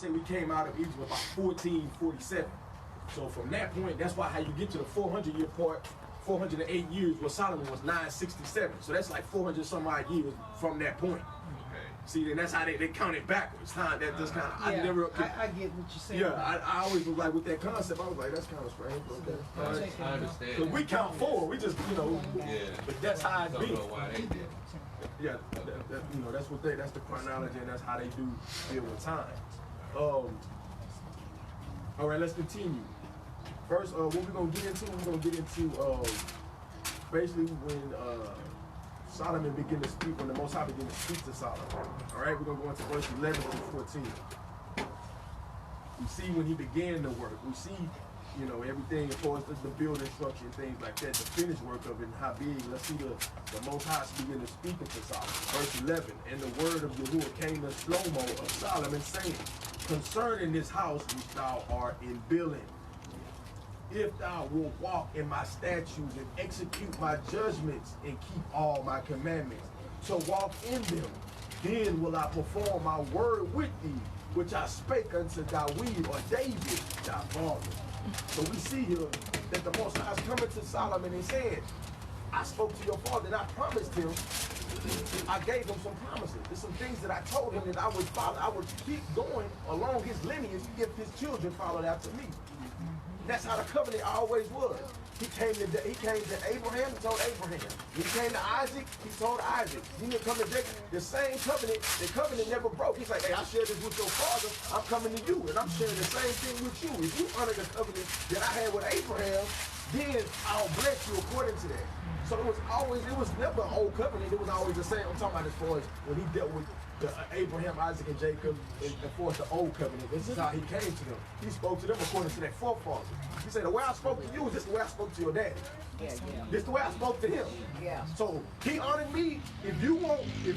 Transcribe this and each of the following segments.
say we came out of Egypt about 1447. So from that point, that's why how you get to the 400-year part, 408 years, where Solomon was 967. So that's like 400 some odd years from that point. See, and that's how they count it backwards. Huh? That just kind of, I get what you're saying. Yeah, I always was like, with that concept, I was like, that's kind of strange. Okay. I understand. Because we count forward, we just, but that's how it be. I don't know why they did. Yeah, that's the chronology, and that's how they do deal with time. All right, let's continue. First, what we're gonna get into, basically when Solomon began to speak, when the Most High began to speak to Solomon. All right, we're gonna go into verse 11 to 14. We see when he began the work. We see, everything as far as the building structure and things like that, the finished work of it and how big. Let's see the Most High begin to speak to Solomon. Verse 11, and the word of Yahuwah came to Shlomo of Solomon, saying, concerning this house which thou art in building, if thou wilt walk in my statutes and execute my judgments and keep all my commandments, to walk in them, then will I perform my word with thee, which I spake unto David or David, thy father. So we see here that the Most High is coming to Solomon and said, I spoke to your father and I promised him, I gave him some promises. There's some things that I told him that I would follow, I would keep going along his lineage if his children followed after me. That's how the covenant always was. He came to Abraham, he told Abraham. He came to Isaac, he told Isaac. He didn't come to Jacob. The same covenant, the covenant never broke. He's like, hey, I shared this with your father. I'm coming to you, and I'm sharing the same thing with you. If you honor the covenant that I had with Abraham, then I'll bless you according to that. So it was never an old covenant. It was always the same. I'm talking about as far as when he dealt with Abraham, Isaac, and Jacob, and for the old covenant. This is how he came to them. He spoke to them according to that forefather. He said, the way I spoke to you is this the way I spoke to your daddy. This is the way I spoke to him. So he honored me. If you want to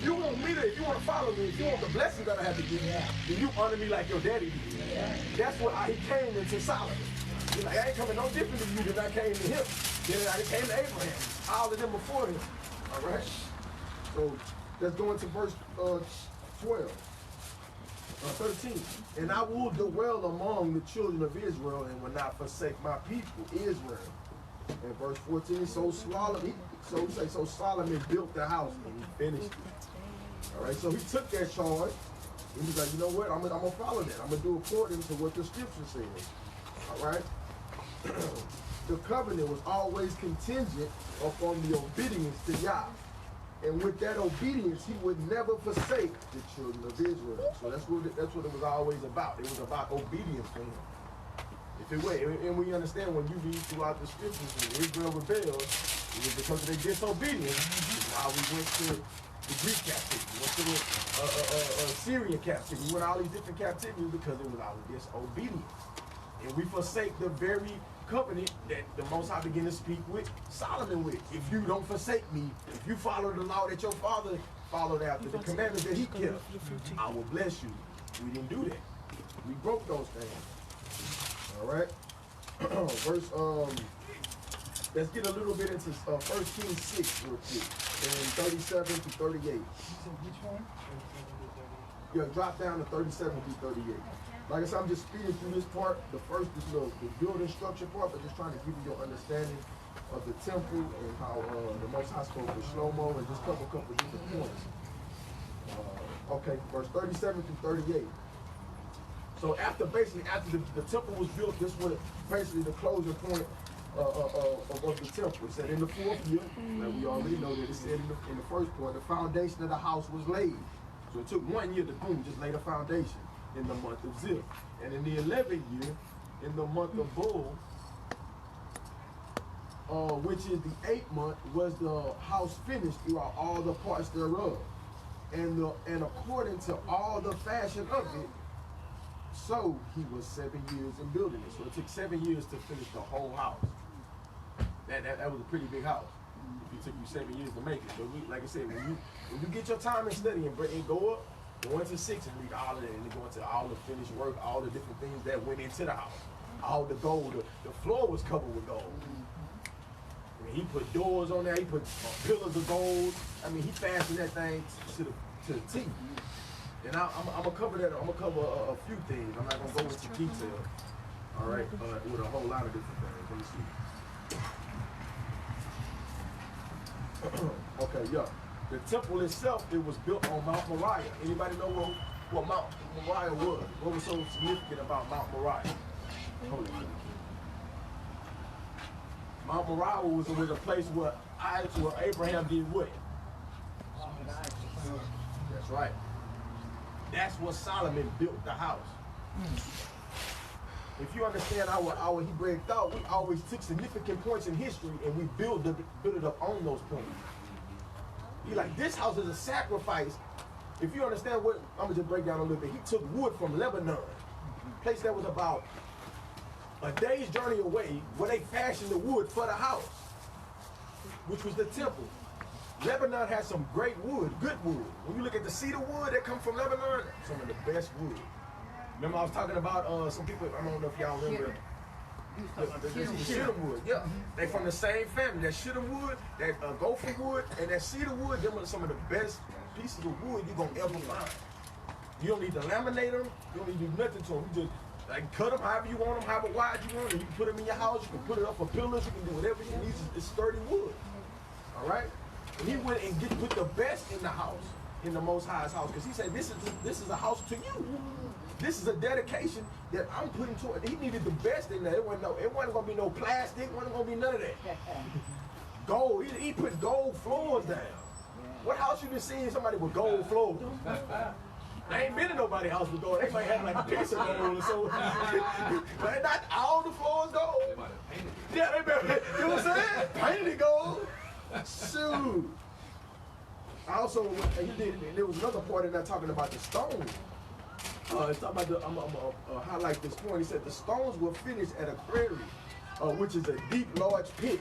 follow me, if you want the blessing that I have to give you, then you honor me like your daddy did. That's what he came into Solomon. He's like, I ain't coming no different than you than I came to him. Then I came to Abraham. All of them before him. All right. So let's go into verse 13. And I will dwell among the children of Israel and will not forsake my people, Israel. And verse 14, so Solomon built the house and he finished it. All right, so he took that charge and he's like, you know what, I'm gonna follow that. I'm gonna do according to what the scripture says. All right. The covenant was always contingent upon the obedience to Yah. And with that obedience, he would never forsake the children of Israel. So that's what it was always about. It was about obedience to him. If it were, and we understand when you read throughout the scriptures, when Israel rebelled, it was because of their disobedience. Now we went to the Greek captivity, we went to the Syrian captivity, we went to all these different captivities because it was our disobedience. And we forsake the very covenant that the Most High began to speak with Solomon with. If you don't forsake me, if you follow the law that your father followed after, the commandments that he kept, I will bless you. We didn't do that. We broke those things. All right. Let's get a little bit into 1 Kings 6 real quick, and 37 to 38. So which one? Yeah, drop down to 37 to 38. Like I said, I'm just speeding through this part. The building structure part, but just trying to give you your understanding of the temple and how the Most High spoke with Shlomo and just couple different points. Okay, verse 37 through 38. So after the temple was built, this was basically the closing point of the temple. It said in the 4th year, like we already know that it said in the first point, the foundation of the house was laid. So it took 1 year to just lay the foundation in the month of Zil. And in the 11th year, in the month of Bull, which is the 8th month, was the house finished throughout all the parts thereof. And according to all the fashion of it, so he was 7 years in building it. So it took 7 years to finish the whole house. That was a pretty big house. If it took you 7 years to make it. But like I said, when you get your time in studying and go up, go into 6 and read all of it, and go into all the finished work, all the different things that went into the house. All the gold, the floor was covered with gold. I mean, he put doors on there, he put pillars of gold. I mean, he fastened that thing to the T. And I'm gonna cover that. I'm gonna cover a few things. I'm not gonna go into detail. All right, with a whole lot of different things. Let me see. Okay, yeah. The temple itself, it was built on Mount Moriah. Anybody know what Mount Moriah was? What was so significant about Mount Moriah? Hold on. Mount Moriah was a place where Abraham did what? That's right. That's what Solomon built the house. If you understand our Hebraic thought, we always took significant points in history and we build it up on those points. He like, this house is a sacrifice. If you understand what, I'm gonna just break down a little bit. He took wood from Lebanon, a place that was about a day's journey away, where they fashioned the wood for the house, which was the temple. Lebanon has some great wood, good wood. When you look at the cedar wood that comes from Lebanon, some of the best wood. Remember I was talking about some people, I don't know if y'all remember, the shittim wood. Yeah, they from the same family. That shittim wood, that gopher wood, and that cedar wood, them are some of the best pieces of wood you're going to ever find. You don't need to laminate them. You don't need to do nothing to them. You just like cut them however you want them, however wide you want them. You can put them in your house. You can put it up for pillars. You can do whatever you need. It's sturdy wood. All right? And he went and put the best in the house, in the Most High's house, because he said, this is a house to you. This is a dedication that I'm putting to it. He needed the best in there. It wasn't going to be no plastic. It wasn't going to be none of that. Gold. He put gold floors down. What house you been seeing somebody with gold floors? I ain't been in nobody's house with gold. They might have like a piece of gold or so. But not all the floors gold. Yeah, they better, you know what I'm saying? Painted gold. Shoot. Also, there was another part in that talking about the stones. It's talking about I'm gonna highlight this point. He said the stones were finished at a quarry, which is a deep, large pit.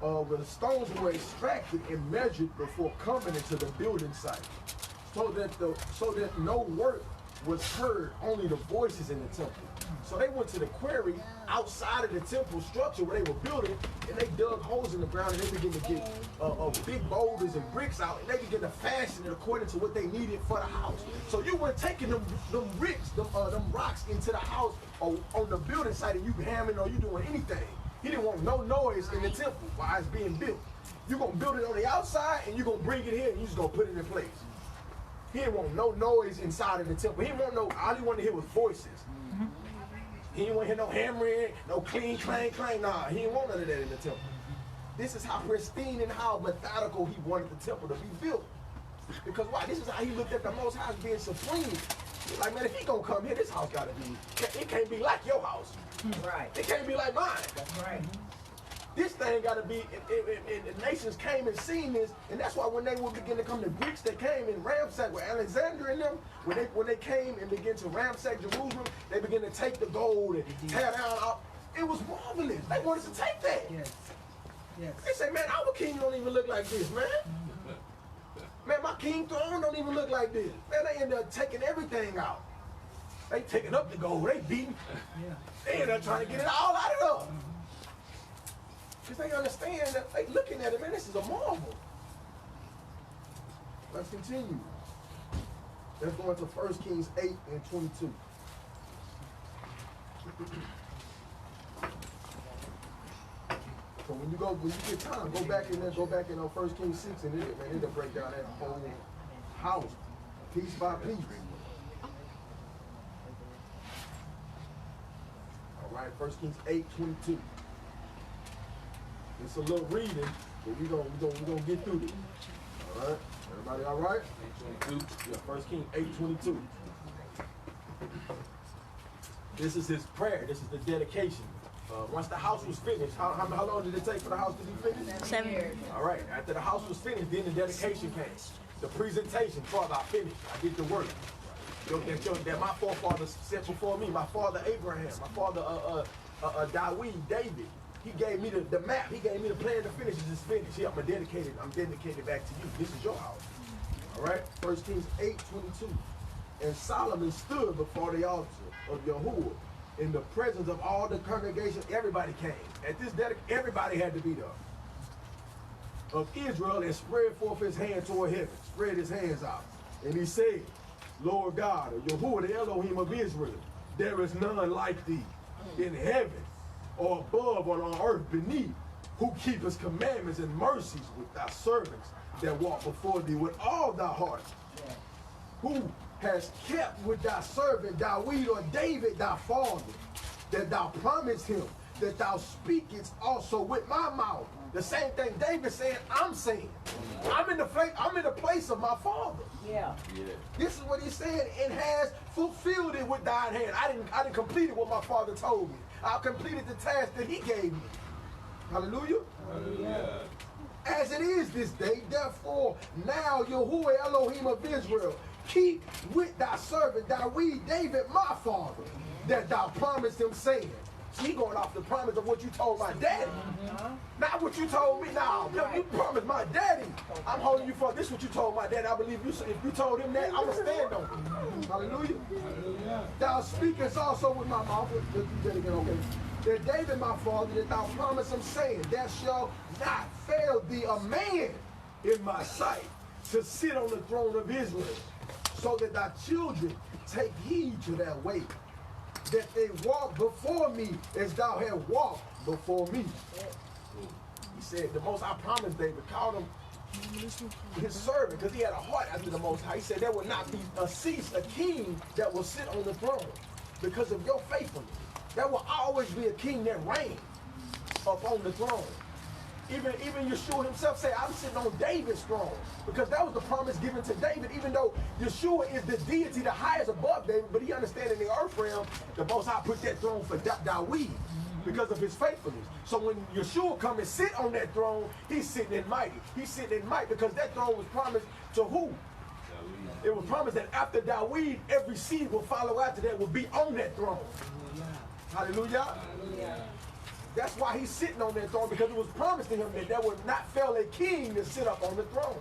Where the stones were extracted and measured before coming into the building site, so that no work was heard, only the voices in the temple. So they went to the quarry outside of the temple structure where they were building, and they dug holes in the ground, and they began to get big boulders and bricks out, and they began to fashion it according to what they needed for the house. So you weren't taking them bricks, them rocks into the house or on the building site, and you hammering or you doing anything. He didn't want no noise in the temple while it's being built. You're going to build it on the outside, and you're going to bring it here, and you're just going to put it in place. He didn't want no noise inside of the temple. He didn't want all he wanted to hear was voices. He didn't want to hear no hammering, no clean, clang, clang. Nah, he didn't want none of that in the temple. This is how pristine and how methodical he wanted the temple to be built. Because why? This is how he looked at the Most High as being supreme. He's like, man, if he going to come here, this house got to be, it can't be like your house. Right. It can't be like mine. That's right. This thing got to be, and the nations came and seen this, and that's why when they would begin to come, the Greeks that came and ransacked with Alexander and them, when they came and began to ransack Jerusalem, they began to take the gold and tear down all. It was marvelous. They wanted to take that. Yes. Yes. They say, man, our king don't even look like this, man. Man, my king throne don't even look like this. Man, they end up taking everything out. They taking up the gold. They beating. Yeah. They end up trying to get it all out of them. Because they understand that they looking at it, man, this is a marvel. Let's continue. Let's go into 1 Kings 8 and 22. So when you get time, go back in 1 Kings 6 and it'll break down that whole house piece by piece. All right, 1 Kings 8:22. It's a little reading, but we're gonna get through this. All right, everybody, all right? 8:22. Yeah, 1 Kings 8:22. This is his prayer. This is the dedication. Once the house was finished, how long did it take for the house to be finished? 7 years. All right. After the house was finished, then the dedication came. The presentation. Father, I finished. I did the work. That my forefathers set before me. My father Abraham. My father David. He gave me the map. He gave me the plan to finish. It's finished. Here, I'm dedicated back to you. This is your house. All right. 1 Kings 8:22. And Solomon stood before the altar of Yahuwah in the presence of all the congregation. Everybody came. At this dedication, everybody had to be there. Of Israel, and spread forth his hand toward heaven. Spread his hands out. And he said, Lord God, or Yahuwah, the Elohim of Israel, there is none like thee in heaven or above or on earth beneath, who keepeth commandments and mercies with thy servants that walk before thee with all thy heart, who has kept with thy servant David or David thy father, that thou promised him, that thou speakest also with my mouth. The same thing David said, I'm saying. I'm in the place of my father. Yeah. This is what he said, and has fulfilled it with thine hand. I didn't complete what my father told me. I completed the task that he gave me. Hallelujah. Hallelujah. As it is this day, therefore, now Yahuwah Elohim of Israel, keep with thy servant David, my father, that thou promised him, saying. So he going off the promise of what you told my daddy. Not what you told me. Now, you promised my daddy. I'm holding you for this is what you told my daddy. I believe you. If you told him that, I'm going to stand on it. Hallelujah. Hallelujah. Thou speakest also with my mouth. Let's do that again, okay? That David, my father, that thou promised him, saying, there shall not fail thee a man in my sight to sit on the throne of Israel, so that thy children take heed to their way, that they walk before me as thou hast walked before me. He said, the Most High promised David, called him his servant, because he had a heart after the Most High. He said, there will not be a king that will sit on the throne because of your faithfulness. There will always be a king that reigns upon the throne. Even Yeshua himself said, I'm sitting on David's throne, because that was the promise given to David, even though Yeshua is the deity, the highest above David, but he understands in the earth realm, the Most High put that throne for David because of his faithfulness. So when Yeshua come and sit on that throne, he's sitting in mighty. He's sitting in might because that throne was promised to who? It was promised that after David, every seed will follow after that will be on that throne. Hallelujah. Hallelujah. That's why he's sitting on that throne, because it was promised to him that there would not fail a king to sit up on the throne.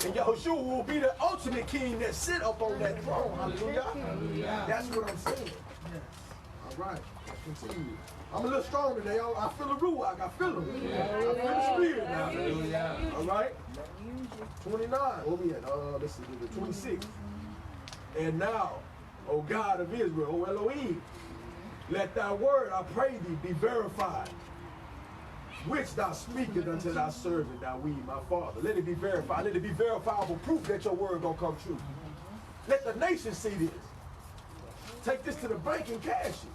And Yahushua will be the ultimate king that sit up on that throne. Hallelujah. Hallelujah. That's what I'm saying. All right. Let's continue. I'm a little strong today. I feel the ruach. I feel him. I feel the spirit now. Hallelujah. All right. 29. What we at? Let's see. 26. And now, O God of Israel, O Elohim, let thy word, I pray thee, be verified, which thou speakest unto thy servant, David, my father. Let it be verified. Let it be verifiable proof that your word gonna come true. Let the nation see this. Take this to the bank and cash it.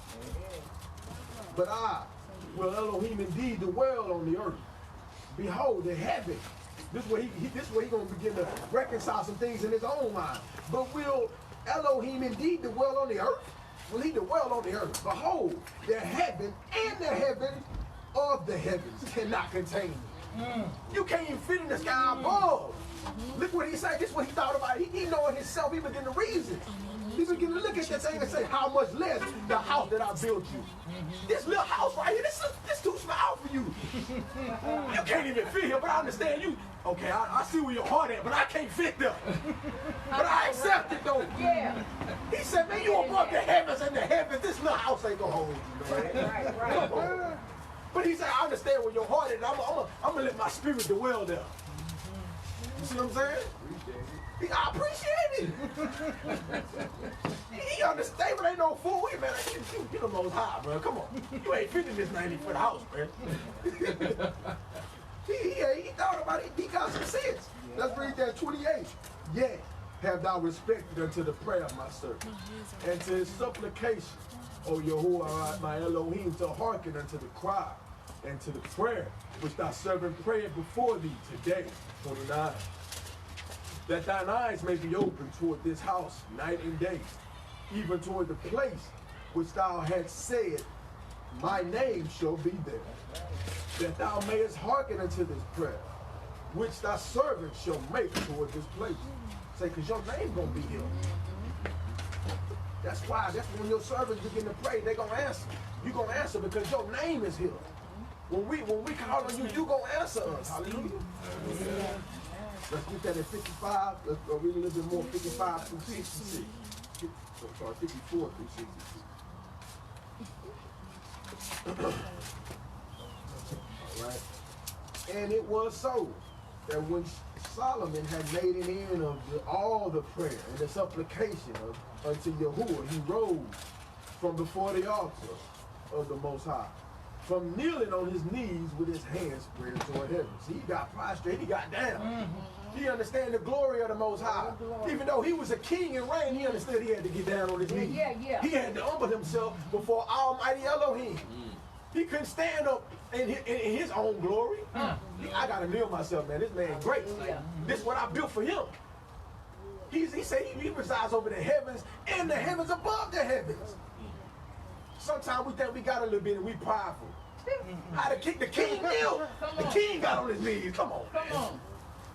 But I will Elohim indeed dwell on the earth. Behold, the heaven. This is where he gonna begin to reconcile some things in his own mind. But will Elohim indeed dwell on the earth? Will he dwell on the earth? Behold, the heaven and the heaven of the heavens cannot contain me. You can't even fit in the sky above. Look what he said. This is what he thought about. He knowing himself. He began to reason. He began to look at that thing and say, how much less the house that I built you. This little house right here, this too small for you. You can't even fit here, but I understand you. Okay, I see where your heart at, but I can't fit there. But I accept it though. Yeah. He said, man, you above the heavens and the heavens. This little house ain't gonna hold you, man. Right. But he said, I understand where your heart is. I'm gonna let my spirit dwell there. You see what I'm saying? I appreciate it. He understand, but ain't no fool. Wait, man, you the Most High, bro. Come on. You ain't fitting this 90-foot house, man. He thought about it. He got some sense. Let's read that 28. Yet have thou respected unto the prayer of my servant, and to his supplication, O Yahuwah, my Elohim, to hearken unto the cry and to the prayer which thy servant prayed before thee today. 29. That thine eyes may be open toward this house night and day, even toward the place which thou hast said, my name shall be there. That thou mayest hearken unto this prayer, which thy servant shall make toward this place. Say, because your name gonna be here. That's why. That's when your servants begin to pray, they're gonna answer. You're gonna answer because your name is here. When we call on you, you gonna answer us. Hallelujah. Let's get that at 55. Let's go read a little bit more. 55 through 66. Sorry, 54 through 66. All right. And it was so that when Solomon had made an end of all the prayer and the supplication unto Yahuwah. He rose from before the altar of the Most High, from kneeling on his knees with his hands spread toward heaven. See, he got prostrate, he got down. He understand the glory of the Most High. Even though he was a king and reigned, he understood he had to get down on his knees. He had to humble himself before Almighty Elohim. He couldn't stand up in his own glory. I gotta kneel myself, man. This man great. This is what I built for him. He said he resides over the heavens and the heavens above the heavens. Sometimes we think we got a little bit and we prideful. How the king kneel? The king got on his knees. Come on.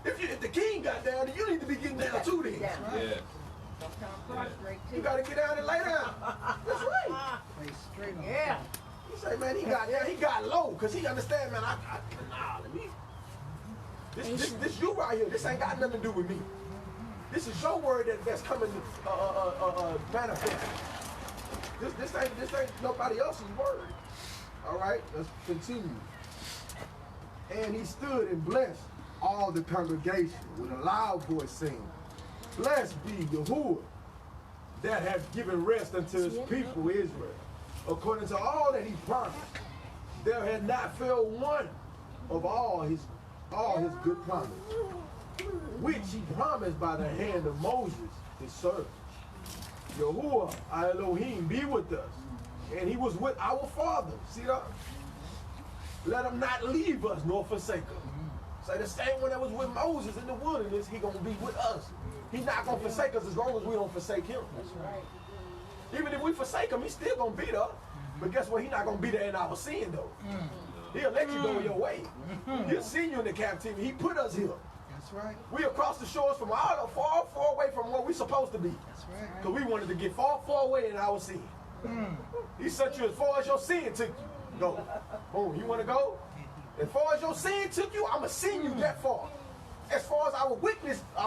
If the king got down, then you need to be getting down too then. You gotta get down and lay down. That's right. Lay straight on. Yeah. He say, man, he got down, he got low, because he understand, man, this you right here, this ain't got nothing to do with me. This is your word that's coming manifest. This ain't nobody else's word. All right, let's continue. And he stood and blessed all the congregation with a loud voice, saying, Blessed be Yahuwah, that hath given rest unto his people Israel, according to all that he promised. There had not failed one of all his good promise, which he promised by the hand of Moses, his servant. Yahuwah, our Elohim, be with us. And he was with our father. See that? Let him not leave us nor forsake us. Say the same one that was with Moses in the wilderness, he gonna be with us. He's not gonna forsake us as long as we don't forsake him. That's right. Even if we forsake him, he's still gonna be there. But guess what? He's not gonna be there in our sin though. He'll let you go your way. He'll send you into captivity. He put us here. That's right. We across the shores from all far away from where we're supposed to be. That's right. Because we wanted to get far away in our sin. He sent you as far as your sin took you. Go. Boom. You want to go? As far as your sin took you, I'm going to send you that far. As far as our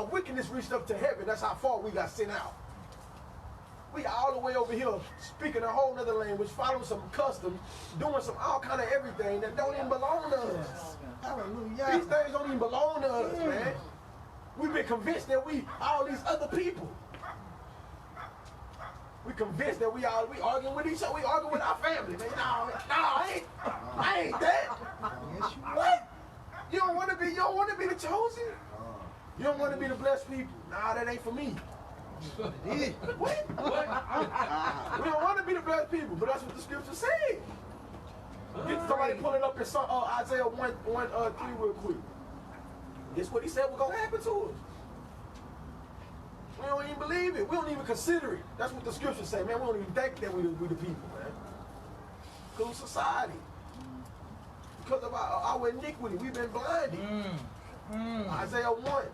wickedness reached up to heaven, that's how far we got sent out. We all the way over here speaking a whole other language, following some customs, doing some all kind of everything that don't even belong to us. Hallelujah. These things don't even belong to us, man. We've been convinced that we all these other people. We convinced that we arguing with each other. We arguing with our family, man. No, I ain't that. Yes, you What? You don't want to be the chosen? You don't want to be the blessed people? Nah, that ain't for me. What? We don't want to be the blessed people, but that's what the scripture said. Get somebody pulling up in Isaiah 1:3 real quick. This what he said was going to happen to us. We don't even believe it. We don't even consider it. That's what the scriptures say, man. We don't even think that we the people, man. Because of society. Because of our iniquity. We've been blinded. Isaiah 1.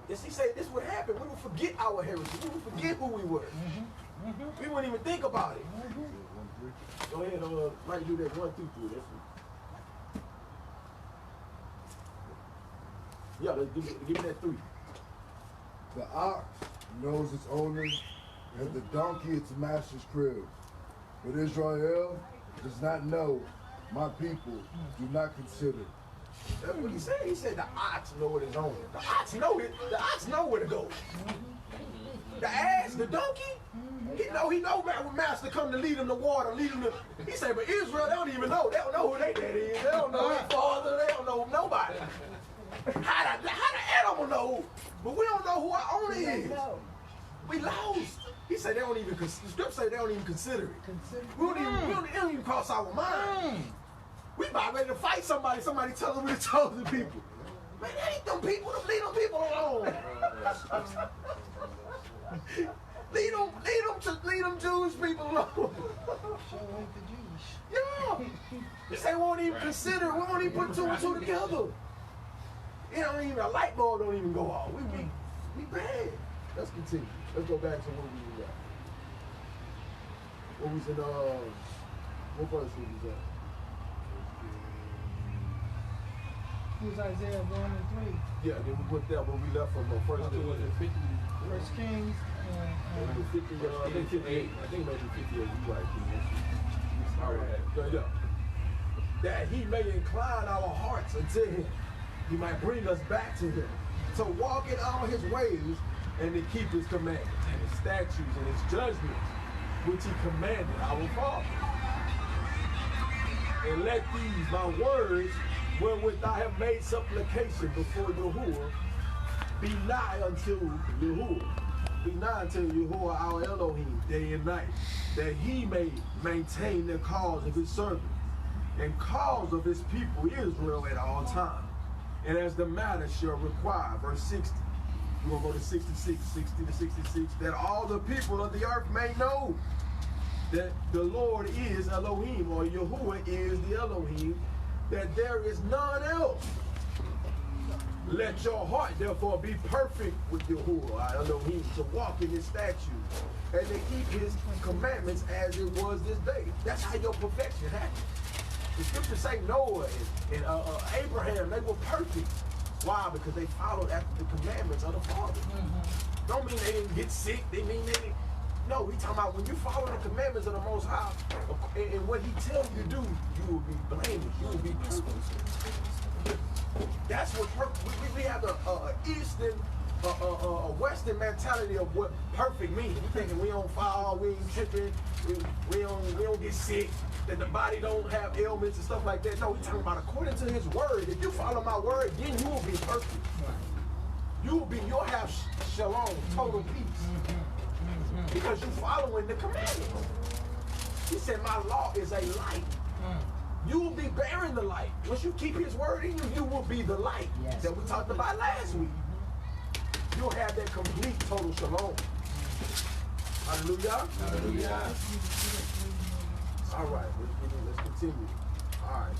Yes, he said this would happen. We would forget our heritage. We would forget who we were. We wouldn't even think about it. Go ahead, might do that 1 through 3. That's it. Yeah, give me that 3. The ox knows its owner, and the donkey its master's crib. But Israel does not know, my people do not consider. That's what he said. He said the ox know what his owner. The ox know it. The ox know where to go. The ass, the donkey, he know when master come to lead him to water, lead him to. He said, but Israel, they don't even know. They don't know who their daddy is. They don't know their father. They don't know nobody. How the animal know? But we don't know who our owner is. We lost. He said they don't even. The script say they don't even consider it. We don't even cross our mind. We about ready to fight somebody. Somebody tell us we're the chosen people. Man, that ain't them people. Leave them people alone. leave them Jewish people alone. Show ain't the Jewish. Yeah. They won't even consider. We won't even put 2 and 2 together. It don't even, a light bulb don't even go off. We bad. Let's continue. Let's go back to what we was at. What was in what verse was we at? Who's Isaiah 1 and 3? Yeah, then we put that when we left from first to was it 50? First Kings. 50, I think 58. I think maybe 58. You right. All right. Yeah. That he may incline our hearts unto him, He might bring us back to him. To walk in all his ways and to keep his commandments and his statutes and his judgments, which he commanded our Father. And let these, my words, wherewith I have made supplication before Yahuwah, be nigh unto Yahuwah. Be nigh unto Yahuwah our Elohim day and night, that he may maintain the cause of his servant and cause of his people Israel at all times. And as the matter shall require, verse 60, we're going to go to 66, 60 to 66, that all the people of the earth may know that the Lord is Elohim, or Yahuwah is the Elohim, that there is none else. Let your heart therefore be perfect with Yahuwah, our Elohim, to walk in his statutes and to keep his commandments as it was this day. That's how your perfection happens. The scriptures say Noah and Abraham, they were perfect. Why? Because they followed after the commandments of the Father. Don't mean they didn't get sick. They mean they didn't. No, we talking about when you follow the commandments of the Most High and what he tells you to do, you will be blameless. You will be perfect. That's what we have the Eastern, Western mentality of what perfect means. We thinking we don't fall, we ain't tripping, we don't get sick, that the body don't have ailments and stuff like that. No, we talking about according to his word. If you follow my word, then you will be perfect. You'll have shalom, total peace. Because you're following the commandments. He said, my law is a light. You will be bearing the light. Once you keep his word in you, you will be the light that we talked about last week. You'll have that complete total shalom. Hallelujah. Hallelujah. All right, let's continue. All right.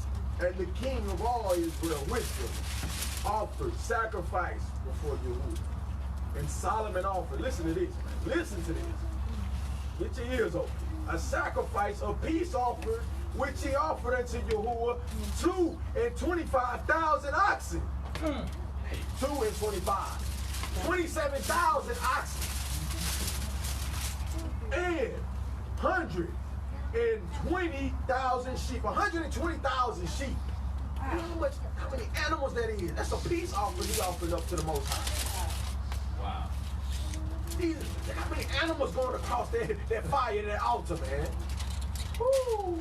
And the king of all Israel with them offered sacrifice before Yahuwah. And Solomon offered, listen to this. Listen to this. Get your ears open. A sacrifice of peace offering, which he offered unto Yahuwah 225,000 oxen. 225. 27,000 oxen. And 120,000 sheep. 120,000 sheep. You know how many animals that is? That's a peace offering he offered up to the Most High. Wow. How many animals going across that fire, that altar, man? Woo.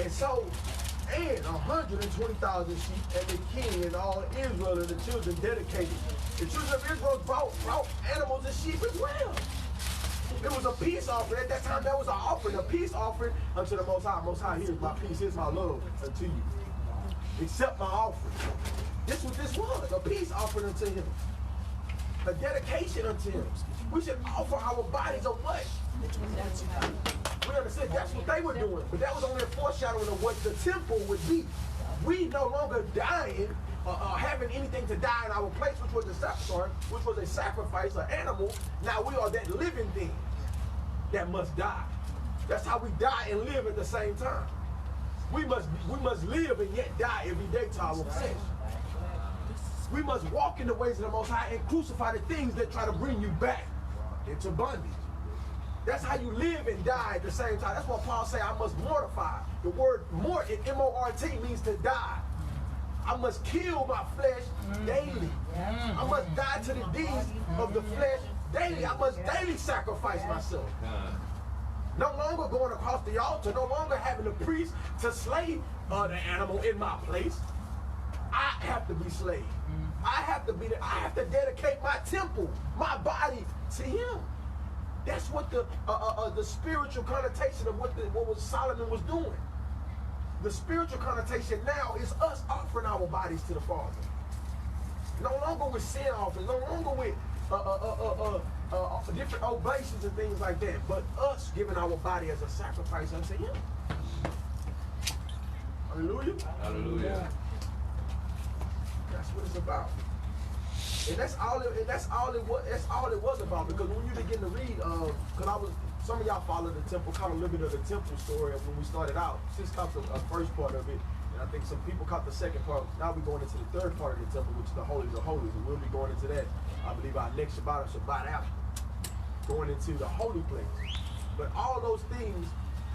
And so, and 120,000 sheep, and the king and all Israel and the children dedicated. The children of Israel brought animals and sheep as well. It was a peace offering. At that time, that was an offering, a peace offering unto the Most High. Most High, here's my peace, here's my love unto you. Accept my offering. This is what this was, a peace offering unto him. A dedication unto him. We should offer our bodies a what? We understand that's what they were doing, but that was only a foreshadowing of what the temple would be. We no longer dying having anything to die in our place, which was a sacrifice, an animal. Now we are that living thing that must die. That's how we die and live at the same time. We must live and yet die every day to our flesh. We must walk in the ways of the Most High and crucify the things that try to bring you back into bondage. That's how you live and die at the same time. That's what Paul said, I must mortify. The word mort, M-O-R-T, means to die. I must kill my flesh daily. I must die to the deeds of the flesh daily. I must daily sacrifice myself. No longer going across the altar, no longer having the priest to slay the animal in my place. I have to be slayed. I have to be there. I have to dedicate my temple, my body to him. That's what the spiritual connotation of what Solomon was doing. The spiritual connotation now is us offering our bodies to the Father. No longer with sin offerings, no longer with different oblations and things like that, but us giving our body as a sacrifice unto him. Hallelujah. Hallelujah. That's what it's about. And that's all it was about, because when you begin to read, because some of y'all followed the temple, caught a little bit of the temple story of when we started out. Sis caught the first part of it, and I think some people caught the second part. Now we're going into the third part of the temple, which is the Holies of Holies, and we'll be going into that, I believe, our next Shabbat or Shabbat after, going into the holy place. But all those things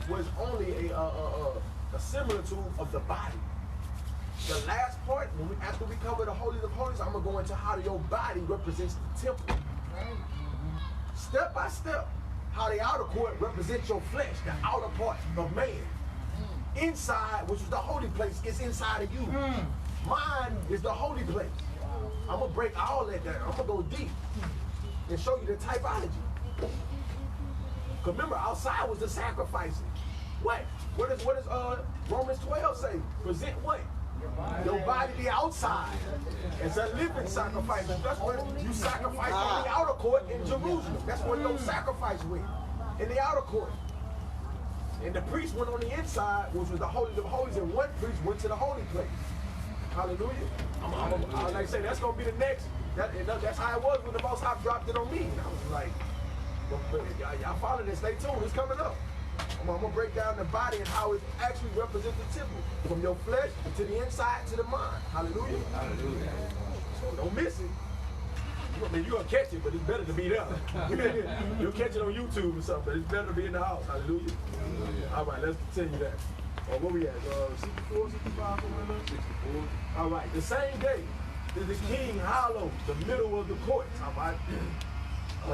was only a similitude of the body. the last part, after we cover the Holy of Holies, I'm going to go into how your body represents the temple. Step by step, how the outer court represents your flesh, the outer part of man. Inside, which is the holy place, is inside of you. Mine is the holy place. I'm going to break all that down. I'm going to go deep and show you the typology. Because remember, outside was the sacrificing. What? What does Romans 12 say? Present what? Your body the outside. It's a living sacrifice. That's what you sacrifice on the outer court in Jerusalem. That's what your sacrifice went. In the outer court. And the priest went on the inside, which was the Holy of Holies, and one priest went to the holy place. Hallelujah. Like I say, that's going to be the next. That's how it was when the Most High dropped it on me. And I was like, y'all follow this, stay tuned, it's coming up. I'm going to break down the body and how it actually represents the temple. From your flesh to the inside to the mind. Hallelujah. Hallelujah. So don't miss it. I mean, you're going to catch it, but it's better to be there. You'll catch it on YouTube or something, but it's better to be in the house. Hallelujah. All right, let's continue that. Where we at? 64, 65, 64. All right, the same day that the king hallowed the middle of the courts. All right.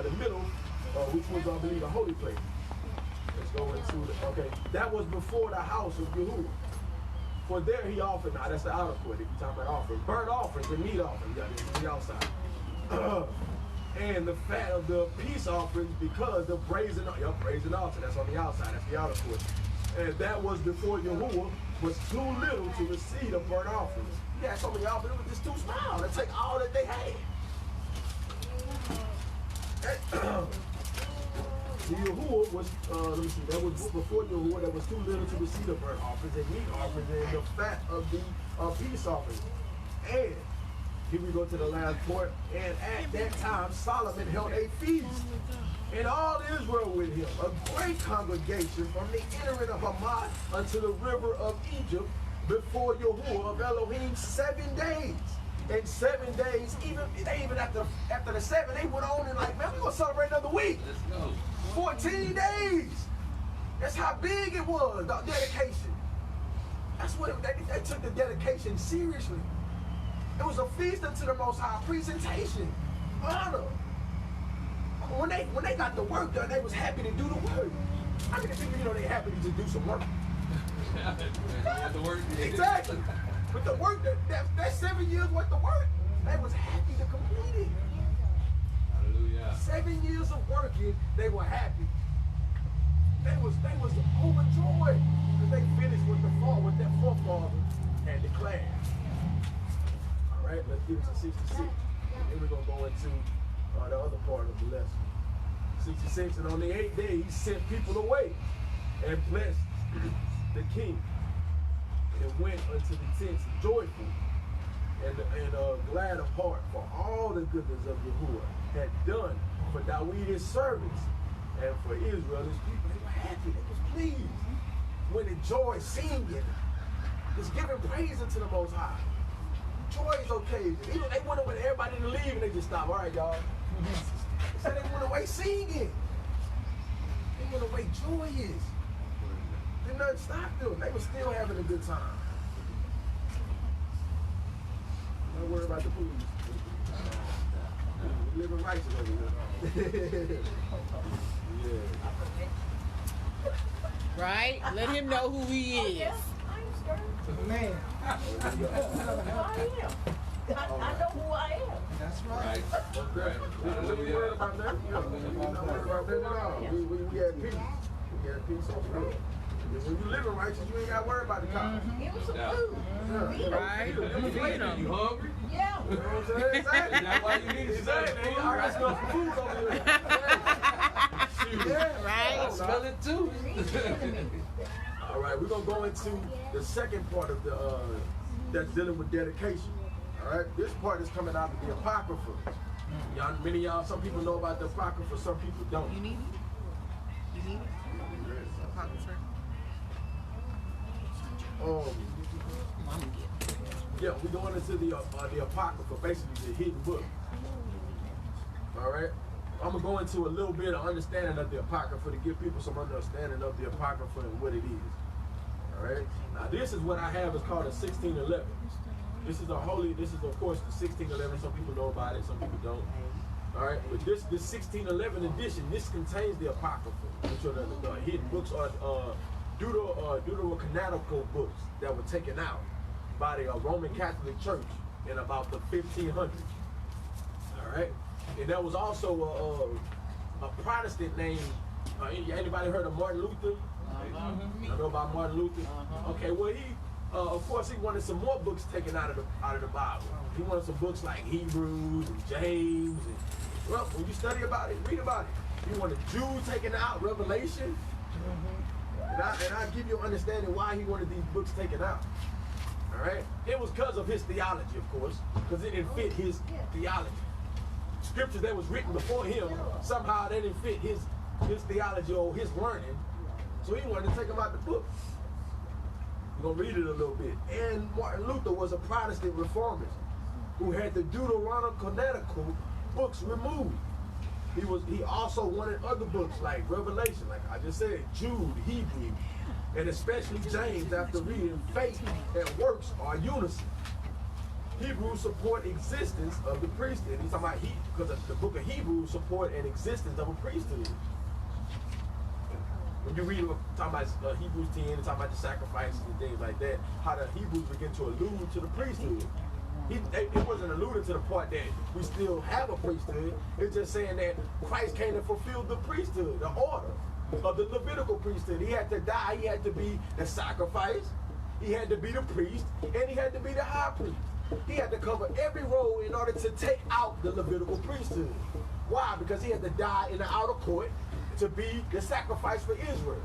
The middle, which was, I believe, a holy place. Let's go into the, okay. That was before the house of Yahuwah. For there he offered, now that's the outer court, if you're talking about offering, burnt offerings and meat offerings, the outside. And the fat of the peace offerings, because the brazen altar, that's on the outside, that's the outer court. And that was before Yahuwah was too little to receive the burnt offerings. He had so many offerings, it was just too small. Let's take all that they had. Yahuwah was, let me see, that was before Yahuwah that was too little to receive the burnt offerings and meat offerings and the fat of the peace offerings. And here we go to the last part. And at that time, Solomon held a feast, and all Israel with him, a great congregation from the entering of Hamath unto the river of Egypt, before Yahuwah of Elohim 7 days. And 7 days, even after the 7, they went on and like, man, we're gonna celebrate another week. Let's go. 14 days. That's how big it was, the dedication. That's what they took the dedication seriously. It was a feast unto the Most High, presentation, honor. When they got the work done, they was happy to do the work. How many people, they happy to just do some work? The work. Exactly. But the work, that 7 years worth of work, they was happy to complete it. Hallelujah. 7 years of working, they were happy. They was overjoyed because they finished what that forefather had declared. All right, let's get into 66. Then we're going to go into the other part of the lesson. 66, and on the 8th day, he sent people away and blessed the king. And went unto the tents joyful and glad of heart for all the goodness of Yahuwah had done for Dawid his servants and for Israel his people. They were happy, they was pleased. Went in joy, singing, just giving praise unto the Most High. Joy is okay. They went away, everybody to leave, and they just stopped. All right, y'all. So they went away singing. They went away joyous. Did nothing stop them. They were still having a good time. Don't worry about the police. We're living righteous over here. Yeah. Right? Let him know who he is. Man. I know who I am. That's right. Okay. We don't worry about that. We don't worry about that at all. We had peace. We had peace over here. When you living righteous, you ain't got to worry about the cops. Give us some food. Right? You hungry? Yeah. You know what I'm saying? Exactly. That's why you need to say, man, I got some food over here. Yeah. Right? I smell it too. All right, we're going to go into the second part of the that's dealing with dedication. All right, this part is coming out of the Apocrypha. Many of y'all, some people know about the Apocrypha, some people don't. You need it? You need it? Apocrypha? Yeah, we're going into the Apocrypha, basically the hidden book. All right? I'm going to go into a little bit of understanding of the Apocrypha to give people some understanding of the Apocrypha and what it is. All right. Now this is what I have is called a 1611. This is of course the 1611. Some people know about it, some people don't. All right, but this 1611 edition, this contains the Apocrypha, which are the hidden books, or deuterocanonical books that were taken out by the Roman Catholic Church in about the 1500s. All right, and there was also a Protestant named. Anybody heard of Martin Luther? You know about Martin Luther? Okay, well he, of course, he wanted some more books taken out of the Bible. He wanted some books like Hebrews and James. And, well, when you study about it, read about it. He wanted Jude taken out, Revelation. And I give you an understanding why he wanted these books taken out. All right? It was because of his theology, of course, because it didn't fit his theology. Scriptures that was written before him, somehow they didn't fit his theology or his learning. So he wanted to take them out the book. We're going to read it a little bit. And Martin Luther was a Protestant reformist who had the deuterocanonical books removed. He also wanted other books like Revelation, like I just said, Jude, Hebrew, and especially James, after reading faith and works are unison. Hebrews support existence of the priesthood. He's talking about because the book of Hebrews support an existence of a priesthood. When you read talking about Hebrews 10 and talking about the sacrifices and things like that, how the Hebrews begin to allude to the priesthood. It wasn't alluded to the part that we still have a priesthood. It's just saying that Christ came to fulfill the priesthood, the order of the Levitical priesthood. He had to die. He had to be the sacrifice. He had to be the priest, and he had to be the high priest. He had to cover every role in order to take out the Levitical priesthood. Why? Because he had to die in the outer court to be the sacrifice for Israel.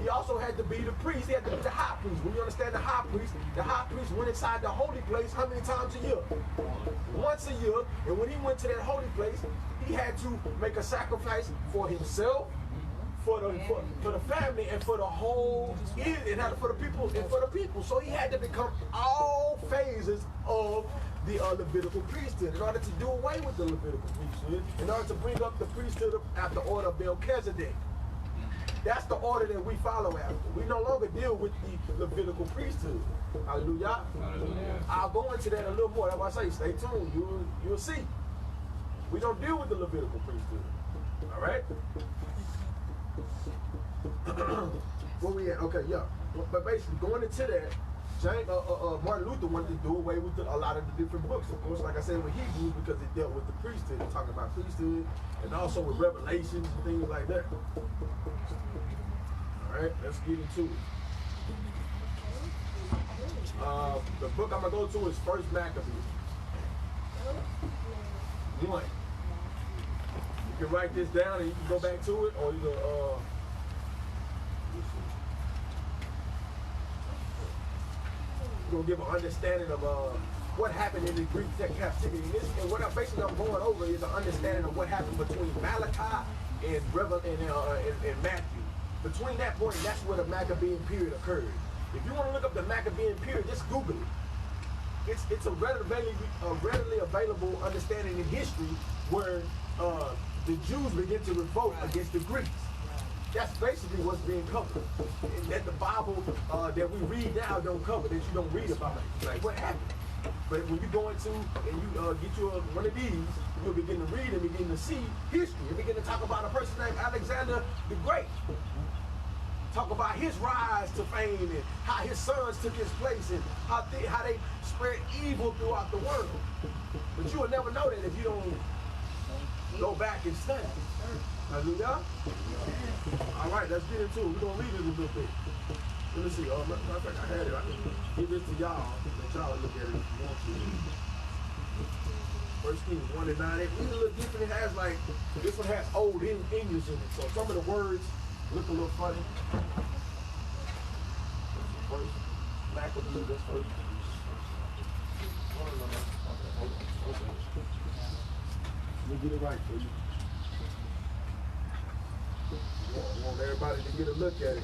He also had to be the priest. He had to be the high priest. When you understand the high priest went inside the holy place how many times a year? Once a year. And when he went to that holy place, he had to make a sacrifice for himself, for the family, and for the whole, and for the people. So he had to become all phases of the Levitical priesthood in order to do away with the Levitical priesthood, in order to bring up the priesthood after order of Melchizedek. That's the order that we follow after. We no longer deal with the Levitical priesthood. Hallelujah. Hallelujah. I'll go into that a little more. That's why I say stay tuned. You'll see. We don't deal with the Levitical priesthood. All right? Where we at? Okay, yeah. But basically, going into that, Martin Luther wanted to do away with a lot of the different books. Of course, like I said, with Hebrews, because it dealt with the priesthood, talking about priesthood, and also with Revelations and things like that. All right, let's get into it. The book I'm going to go to is 1 Maccabeus. 1. You can write this down and you can go back to it, or you can, we're going to give an understanding of what happened in the Greek captivity. And what I'm going over is an understanding of what happened between Malachi and Matthew. Between that point, that's where the Maccabean period occurred. If you want to look up the Maccabean period, just Google it. It's a readily available understanding in history where the Jews begin to revolt against the Greeks. That's basically what's being covered. And that the Bible that we read now don't cover, that you don't read about it. Like what happened? But when you go into and you get you one of these, you'll begin to read and begin to see history. You begin to talk about a person named Alexander the Great. Talk about his rise to fame and how his sons took his place and how they spread evil throughout the world. But you will never know that if you don't go back and study. Hallelujah. All right, let's get into it. We're going to read it a little bit. Let me see. Matter of fact, I had it. I can give this to y'all. Let y'all look at it if you want to. 1 Kings 1 and 9. It reads a little different. It has like, this one has old English in it. So some of the words look a little funny. First, Maccabees, that's first. Let me get it right for you. I want everybody to get a look at it.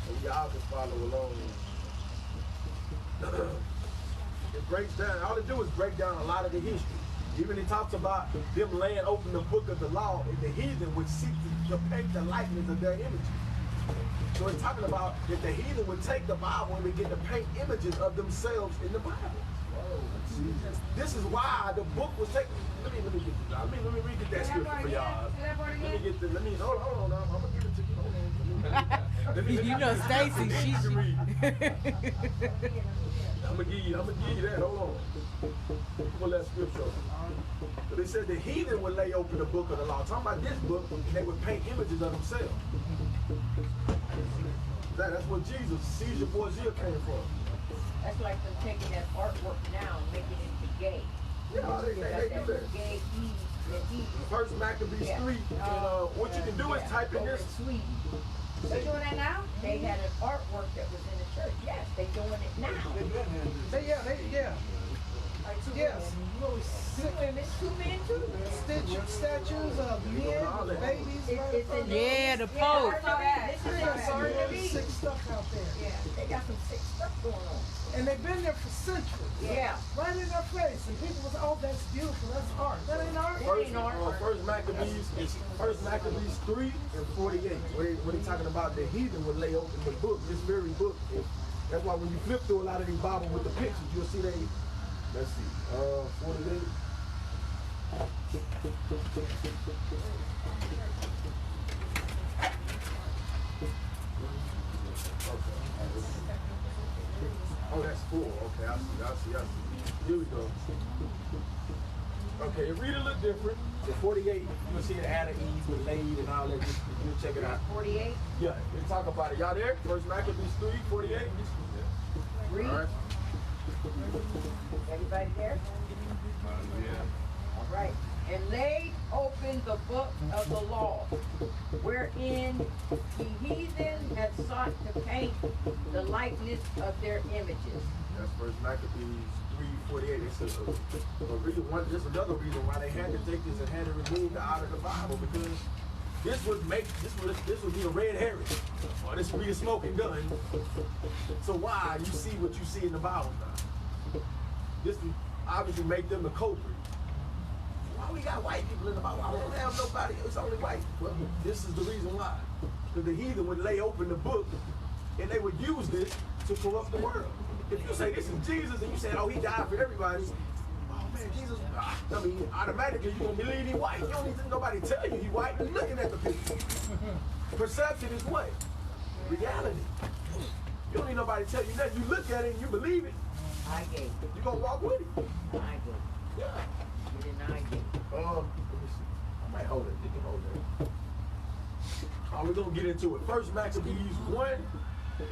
So y'all can follow along. It breaks down, all it do is break down a lot of the history. Even it talks about them laying open the book of the law and the heathen would seek to paint the likeness of their image. So it's talking about that the heathen would take the Bible and begin to paint images of themselves in the Bible. This is why the book was taken. Let me read that scripture for y'all. Let me get the. Hold on. I'm gonna give it to you. Hold on. You know, Stacy, she. I'm gonna give you that. Hold on. Pull that scripture. So they said the heathen would lay open the book of the law. Talking about this book, and they would paint images of themselves. That's what Jesus, Caesar Borgia came from. That's like them taking that artwork now and making it into gay. Yeah, they do that. Gay Eve and Eve. First Maccabees 3. What you can do is type in this. Sweden. They doing that now? They had an artwork that was in the church. Yes, they doing it now. Like two Yes. women. Two men too. Statues of men, babies. Yeah, the Pope. This is in Sick stuff out there. Yeah, they got some sick stuff going on. And they've been there for centuries. Yeah. Right in their face. And people was, oh, that's beautiful. That's art. That ain't art. First Maccabees is First Maccabees 3 and 48. What he talking about? The heathen would lay open the book. This very book. That's why when you flip through a lot of these Bibles with the pictures, you'll see they. Let's see. 48. Oh, that's full. Okay, I see. Here we go. Okay, it read a little different. The 48, you'll see it Adam, Eve with laid and all that. You'll check it out. 48. Yeah, we talk about it. Y'all there? First Maccabees 3, 48. Read. All right. Everybody there? Yeah. All right. And laid open the book of the law, wherein the heathen had sought to paint the likeness of their images. That's First Maccabees 3:48. It's just another reason why they had to take this and had it removed out of the Bible, because this would be a red herring, or this would be a smoking gun. So why you see what you see in the Bible now? This would obviously make them the culprit. Why we got white people in the Bible? I don't have nobody. It's only white. Well, this is the reason why. Because the heathen would lay open the book, and they would use this to corrupt the world. If you say this is Jesus, and you say, oh, he died for everybody, oh man, Jesus, automatically you're gonna believe he white. You don't need nobody tell you he white. You're looking at the picture. Perception is what? Reality. You don't need nobody tell you nothing. You look at it and you believe it. I gave. You're gonna walk with it. I gave. Yeah. You didn't I gave. Let me see. I might hold it. You can hold it. We're gonna get into it. First Maccabees 1.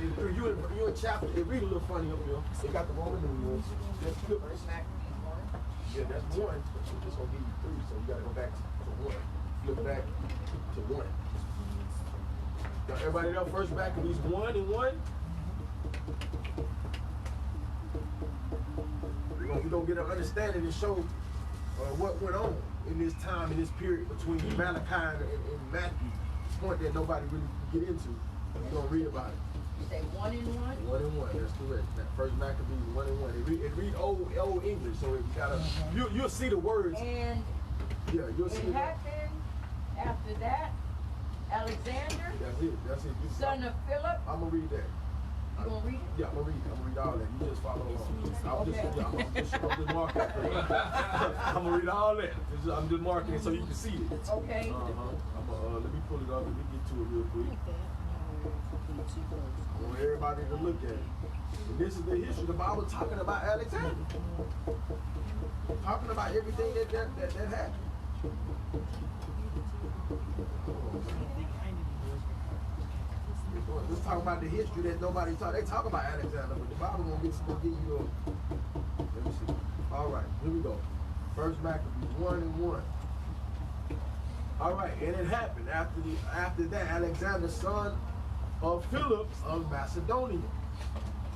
You in chapter. It read a little funny up here. They got the Roman numerals. That's good. First Maccabees 1. Yeah, that's 1. But we're just gonna give you 3, so you gotta go back to 1. Flip back to 1. Now, everybody know First Maccabees 1 and 1. We're gonna get an understanding and show what went on in this time, in this period between Malachi and Matthew. Point that nobody really can get into. We're gonna read about it. You say 1 and 1? 1 and 1, that's correct. That First Maccabees 1 and 1. It read old English, so if you gotta, you'll see the words. And yeah, you'll see it happened after that. Alexander, That's it. son of Philip. I'm gonna read that. You gonna read it? Yeah, I'm gonna read all that. You just follow along. I'm just marking it. I'm gonna read all that. I'm just marking it so you can see it. Okay. Let me pull it up. Let me get to it real quick. I want everybody to look at it. And this is the history. The Bible talking about Alexander. Talking about everything that happened. Let's talk about the history that nobody talk. They talk about Alexander, but the Bible gonna give you let me see. All right, here we go. First Maccabees 1 and 1. All right, and it happened after that Alexander, son of Philip of Macedonia,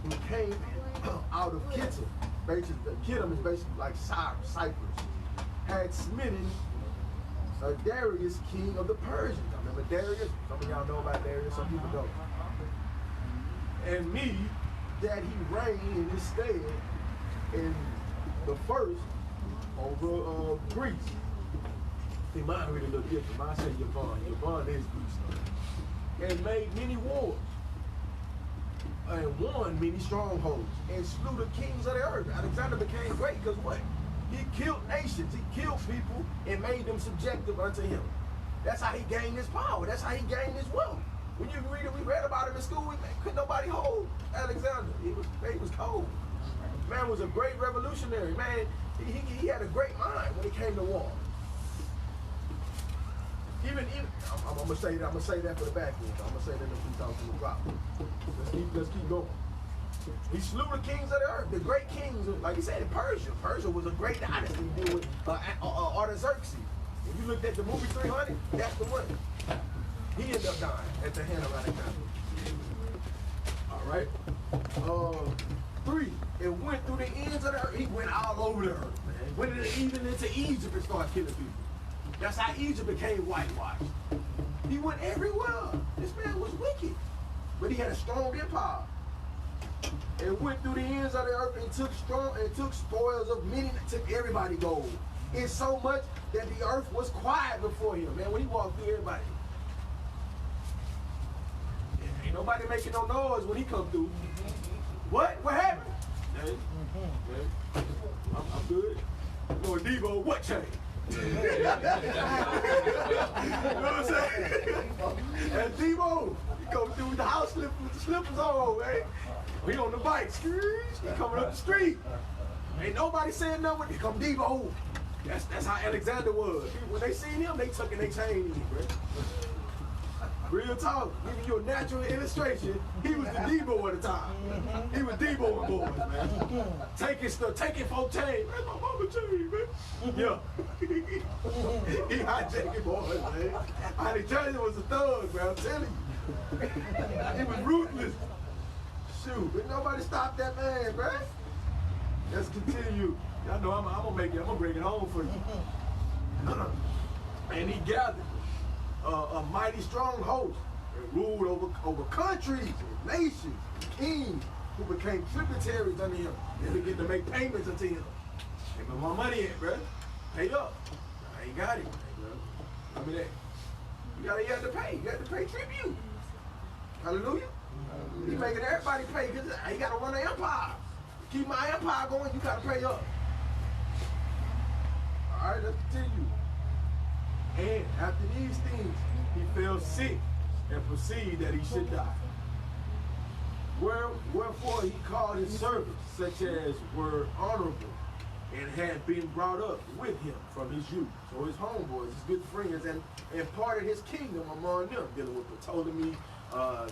who came out of Kittim. Basically, Kittim is basically like Cyprus. Had smitten Darius, king of the Persians. I remember Darius. Some of y'all know about Darius. Some people don't. And me, that he reigned in his stead in the first over Greece. See, mine read a little different. Mine say Yvonne. Yvonne is Greece. and made many wars, and won many strongholds, and slew the kings of the earth. Alexander became great because what? He killed nations, he killed people, and made them subjective unto him. That's how he gained his power. That's how he gained his wealth. When you read it, we read about him in school, couldn't nobody hold Alexander. He was cold. Man was a great revolutionary. Man, he had a great mind when it came to war. Even I'm gonna say that for the back end. I'm gonna say that if we talk to the drop. Let's keep going. He slew the kings of the earth, the great kings, like he said in Persia. Persia was a great dynasty deal with Artaxerxes. If you looked at the movie 300, that's the one. He ended up dying at the hand of Alexander. All right. 3. It went through the ends of the earth. He went all over the earth, man. Went even into Egypt and started killing people. That's how Egypt became whitewashed. He went everywhere. This man was wicked, but he had a strong empire. And went through the ends of the earth and took spoils of many, took everybody gold. It's so much that the earth was quiet before him, man. When he walked through, everybody. Ain't nobody making no noise when he come through. What happened? Hey, I'm good. Lord Debo, what changed? You know what I'm saying? And Debo, he come through with the house slippers on, man. He on the bike, he coming up the street. Ain't nobody saying nothing. Here come Debo. That's how Alexander was. When they seen him, they tucking their chain in, bro. Real talk, giving you a natural illustration. He was the Debo at the time. He was Debo and boys, man. Taking stuff, taking folk chain. Where's my mama chain, man? Yeah. He hijacking boys, man. Alexander was a thug, man, I'm telling you. He was ruthless. Shoot, but nobody stopped that man, bro. Let's continue. Y'all know I'm gonna bring it home for you. And he gathered a mighty strong host and ruled over countries and nations, and kings who became tributaries under him. They began to make payments unto him. Hey, where my money at, bro? Pay up. I ain't got it. I mean that. You have to pay. You have to pay tribute. Hallelujah. He making everybody pay because he got to run the empire. Keep my empire going, you got to pay up. All right, let's continue. And after these things, he fell sick and perceived that he should die. Wherefore he called his servants, such as were honorable, and had been brought up with him from his youth. So his homeboys, his good friends, and imparted his kingdom among them, dealing with Ptolemy,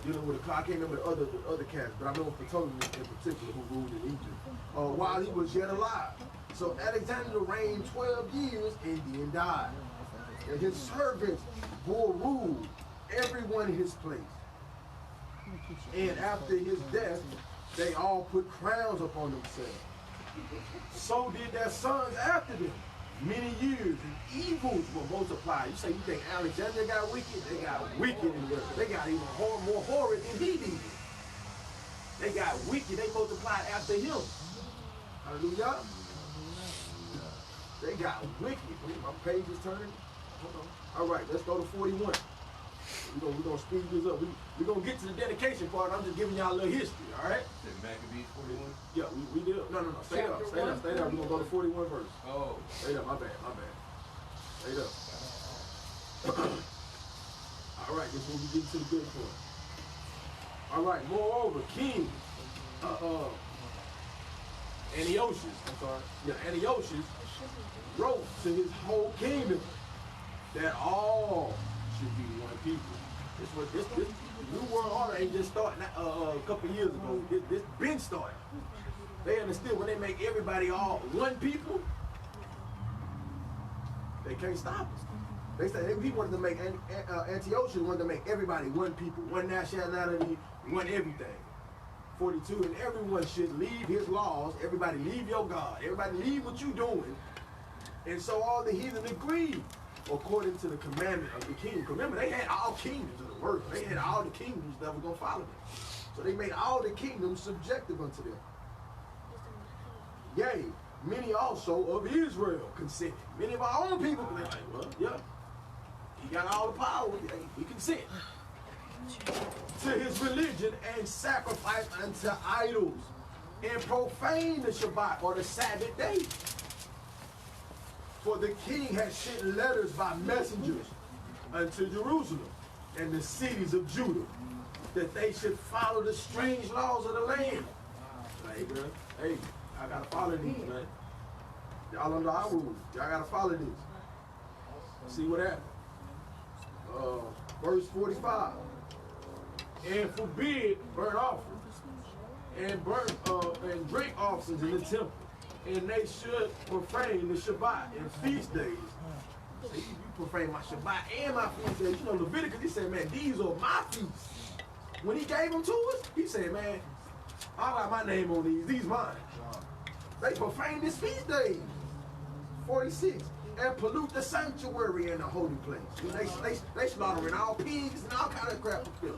dealing with I can't remember the other cats, but I know Ptolemy in particular who ruled in Egypt, while he was yet alive. So Alexander reigned 12 years and then died. And his servants bore rule, everyone in his place. And after his death, they all put crowns upon themselves. So did their sons after them. Many years, and evils were multiplied. You say you think Alexander got wicked? They got wicked in the earth. They got even more horrid than he did. They got wicked. They multiplied after him. Hallelujah. They got wicked. My page is turning. Hold on. All right, let's go to 41. We're gonna speed this up. We're gonna get to the dedication part. I'm just giving y'all a little history, all right? Maccabees 41? Yeah, we did. No. Stay up. We're gonna go to 41 first. Oh. Stay up, my bad. Stay up. All right, this is when we get to the good part. All right, moreover, King Antiochus wrote to his whole kingdom that all should be one people. This new world order ain't just starting a couple years ago. This been started. They understood when they make everybody all one people, they can't stop us. They said he wanted to make Antiochus wanted to make everybody one people, one nationality, one everything. 42, and everyone should leave his laws. Everybody leave your God. Everybody leave what you doing. And so all the heathen agreed according to the commandment of the king. Remember, they had all kingdoms of the world. They had all the kingdoms that were going to follow them. So they made all the kingdoms subjective unto them. Yea, many also of Israel consented. Many of our own people, they're like, well, yeah, he got all the power. Hey, we consent. to his religion and sacrifice unto idols and profane the Shabbat or the Sabbath day. For the king had sent letters by messengers unto Jerusalem and the cities of Judah that they should follow the strange laws of the land. Hey, man, hey, I gotta follow these, man. Y'all under our rules. Y'all gotta follow this. See what happened. Verse 45. And forbid burnt offerings and drink offerings in the temple, and they should profane the Shabbat and feast days. So you profane my Shabbat and my feast days. You know, Leviticus, he said, man, these are my feasts. When he gave them to us, he said, man, I got my name on these mine. They profane this feast days. 46. And pollute the sanctuary and the holy place. They slaughtering all pigs and all kind of crap up there.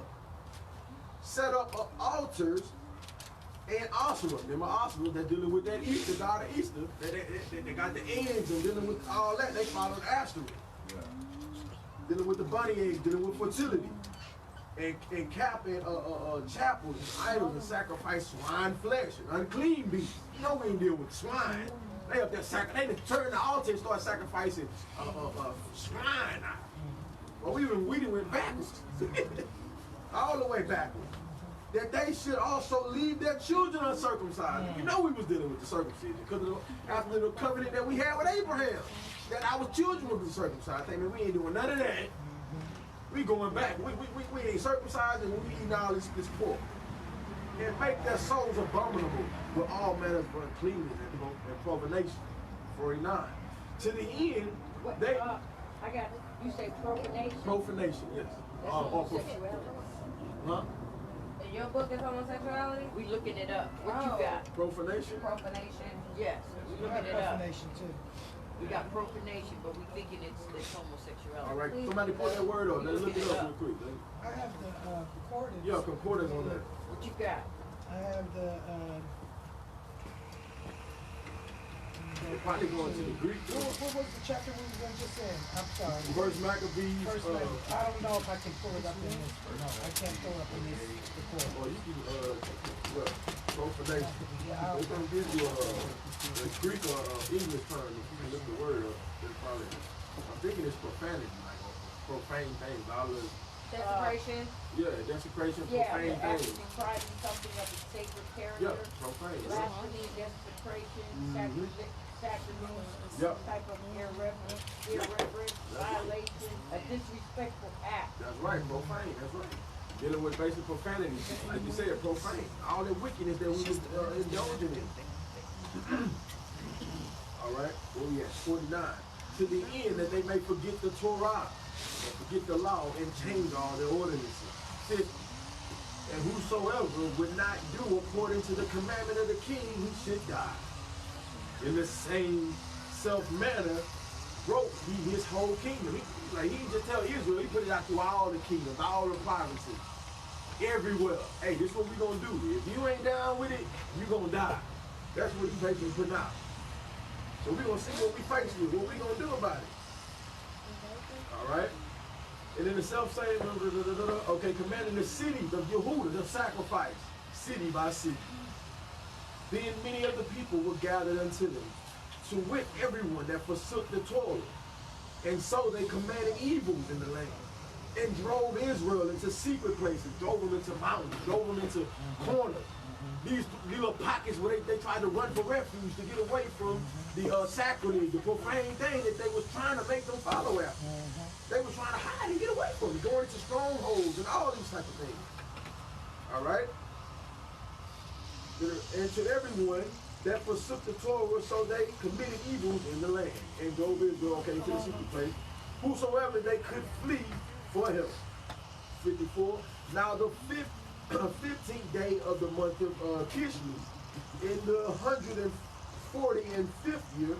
Set up altars and Osra. Remember Osra, they're dealing with that Easter, God of Easter. They got the ends and dealing with all that. They followed Ashtoreth. Yeah. Dealing with the bunny eggs, dealing with fertility. And capping chapels and idols and sacrifice swine flesh and unclean beasts. You know we ain't deal with swine. They up there they turn the altar and start sacrificing swine. Well, we went backwards. All the way backwards. That they should also leave their children uncircumcised. You know we was dealing with the circumcision because after the covenant that we had with Abraham, that our children would be circumcised. I mean, we ain't doing none of that. We going back. We ain't circumcised and we eating all this pork. And make their souls abominable with all manners of uncleanness and profanation. 49. To the end, they... I got it. You say profanation? Profanation, yes. That's homosexuality. Huh? In your book is homosexuality? We looking it up. What you got? Profanation? Profanation, yes. We looking it up. Profanation too. We got profanation, but we thinking it's homosexuality. All right, somebody put that word up. Let's look it up real quick. I have the concordance. Yeah, concordance on that. What you got? I have the They're probably going to the Greek. what was the chapter we were just in? I'm sorry. First Maccabees. First Maccabees. I don't know if I can pull it up in this. No, I can't pull it up in this report. Oh, you can, profanation. Yeah, They're going to give you a Greek or English term. If you can look the word up, it's probably, I'm thinking it's profanity, like profane things. All the, Desecration? yeah, desecration, Yeah, profane you're things. actually depriving something of its sacred character. Yeah, profane. Blasphemy, desecration, sacrilege, Yep. some type of irreverent, violation, a disrespectful act. That's right, profane, that's right. Dealing with basic profanity, like you said, profane. All the wickedness that we was indulging in. All right, where we at? 49. To the end that they may forget the Torah, and forget the law, and change all their ordinances. 50. And whosoever would not do according to the commandment of the king, he should die. In the same self-manner, broke he his whole kingdom. He didn't just tell Israel, he put it out through all the kingdoms, all the provinces, everywhere. Hey, this is what we gonna do. If you ain't down with it, you gonna die. That's what you basically putting out. So we gonna see what we face with, what we gonna do about it. All right? And in the self-same, okay, commanding the cities of Yehuda to sacrifice, city by city. Then many of the people were gathered unto them, to wit everyone that forsook the Torah. And so they commanded evils in the land, and drove Israel into secret places, drove them into mountains, drove them into corners. These little pockets where they tried to run for refuge to get away from the sacrilege, the profane thing that they was trying to make them follow after. They were trying to hide and get away from it, going into strongholds and all these type of things. All right? And to everyone that forsook the Torah, so they committed evils in the land, and drove Israel, okay, to the secret place, whosoever they could flee for him. 54. Now the 15th day of the month of Kislev, in the 145th year,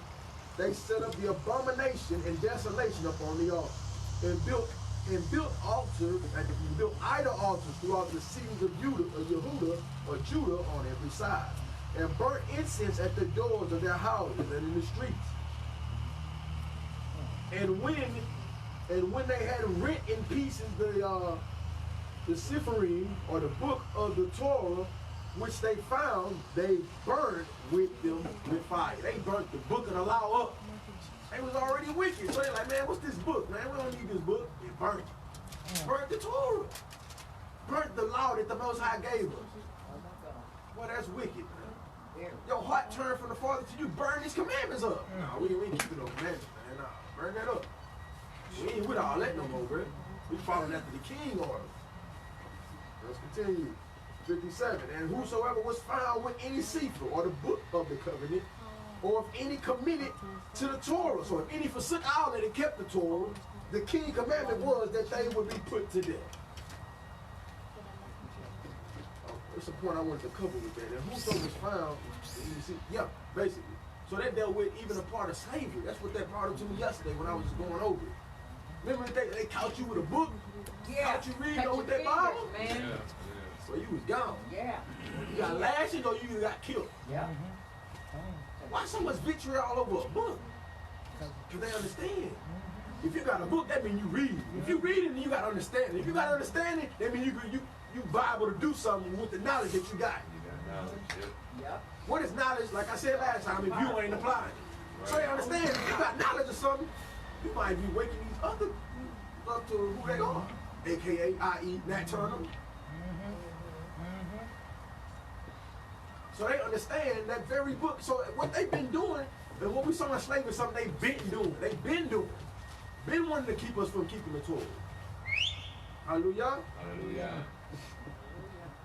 they set up the abomination and desolation upon the altar, and built altars and built idol altars throughout the cities of Yehuda or Judah on every side, and burnt incense at the doors of their houses and in the streets. And when they had rent in pieces the Sipharim, or the book of the Torah, which they found, they burned with them with fire. They burnt the book of the law up. They was already wicked. So they're like, man, what's this book, man? We don't need this book. They burnt it. Burnt the Torah. Burnt the law that the Most High gave us. Well, that's wicked, man. Your heart turned from the Father to you. Burn these commandments up. No, we ain't keeping those commandments, man. Nah, burn that up. We ain't with all that no more, bro. We following after the king order. Let's continue. 57. And whosoever was found with any sefer, or the book of the covenant, or if any committed to the Torah. So if any forsook all that and kept the Torah, the king commandment was that they would be put to death. That's the point I wanted to cover with that. And whoso was found, you see, yeah, basically. So that dealt with even a part of slavery. That's what that brought up to me yesterday when I was just going over it. Remember they caught you with a book? Yeah. Caught you reading with that Bible? Man. Yeah. So you was gone. Yeah. You got lashes or you got killed. Yeah. Why so much vitriol all over a book? Because they understand. If you got a book, that means you read. If you read it, then you got understanding. If you got understanding, that means you Bible to do something with the knowledge that you got. You got knowledge. Yep. What is knowledge? Like I said last time, if you ain't applying it. So they understand. If you got knowledge of something, you might be waking these other up to who they are. AKA, i.e., Nat Turner. So they understand that very book. So what they've been doing, and what we saw in slavery is something they've been doing. They've been doing. Been wanting to keep us from keeping the Torah. Hallelujah. Hallelujah.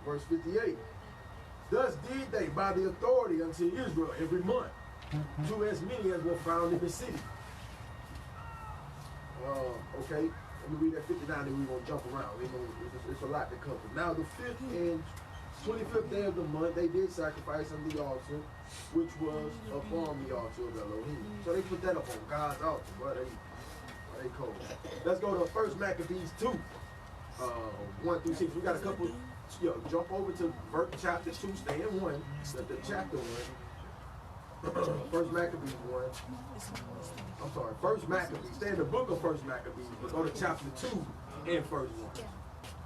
Verse 58. Thus did they by the authority unto Israel every month, to as many as were found in the city. Okay, let me read that 59 and we're going to jump around. It's a lot to cover. Now the 5th and 25th day of the month, they did sacrifice on the altar, which was upon the altar of Elohim. So they put that up on God's altar, bro. They cold. Let's go to 1 Maccabees 2, 1 through 6. We got a couple, jump over to chapter 2, stay in 1, the chapter 1. 1 Maccabees 1. I'm sorry, 1 Maccabees. Stay in the book of 1 Maccabees, but go to chapter 2 and verse 1.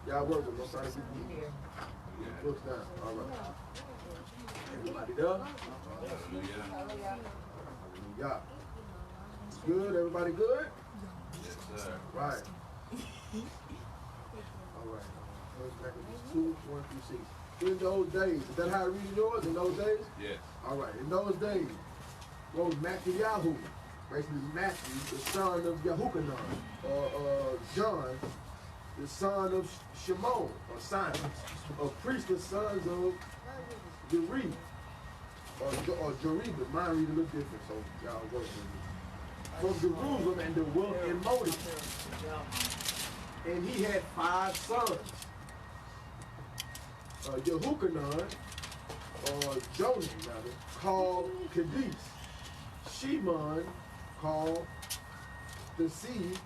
Y'all work with me. I'm trying to get you. Books down. All right. Everybody there? Hallelujah. Hallelujah. Good? Everybody good? Yes, sir. Right. All right. 1 Maccabees 2, 1 through 6. In those days, is that how I read yours? In those days? Yes. All right. In those days, was Maccabeus, basically Matthew, the son of Yehukanan, John, the son of Shimon, or Simon, a priest, the sons of Jerib, or Jerib, but mine read a little different, so y'all work with me. From Jerusalem and the wealth and motive. And he had 5 sons. Yehukanan, or Jonan, rather, called Kadesh. Shimon, called the seed,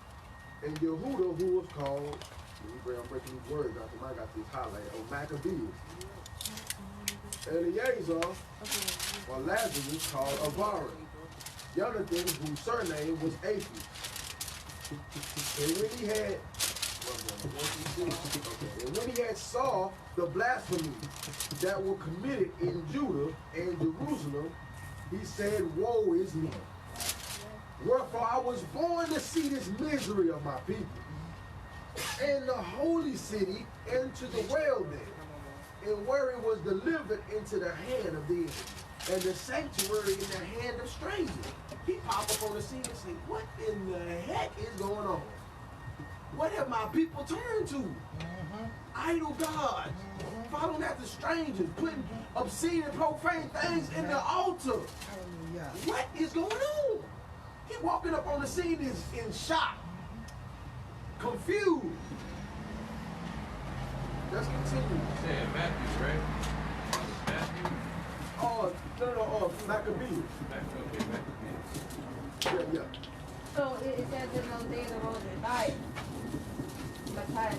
and Yehuda, who was called, I'm breaking these words out, I got this highlight, or Maccabeus. Eleazar, or Lazarus, called Avarim. Jonathan, whose surname was Aphi. And when he had, and when he had saw the blasphemies that were committed in Judah and Jerusalem, he said, woe is me. Wherefore I was born to see this misery of my people, and the holy city into the well there, and where it was delivered into the hand of the enemy, and the sanctuary in the hand of strangers. He popped up on the scene and said, what in the heck is going on? What have my people turned to? Idol gods, following after strangers, putting obscene and profane things in the altar. What is going on? He walking up on the scene is in shock, confused. Let's continue. Saying Matthew, right? Matthew? Oh, no, Maccabees. Maccabees. Yeah. So it says in those days of old Matthias. Matthias.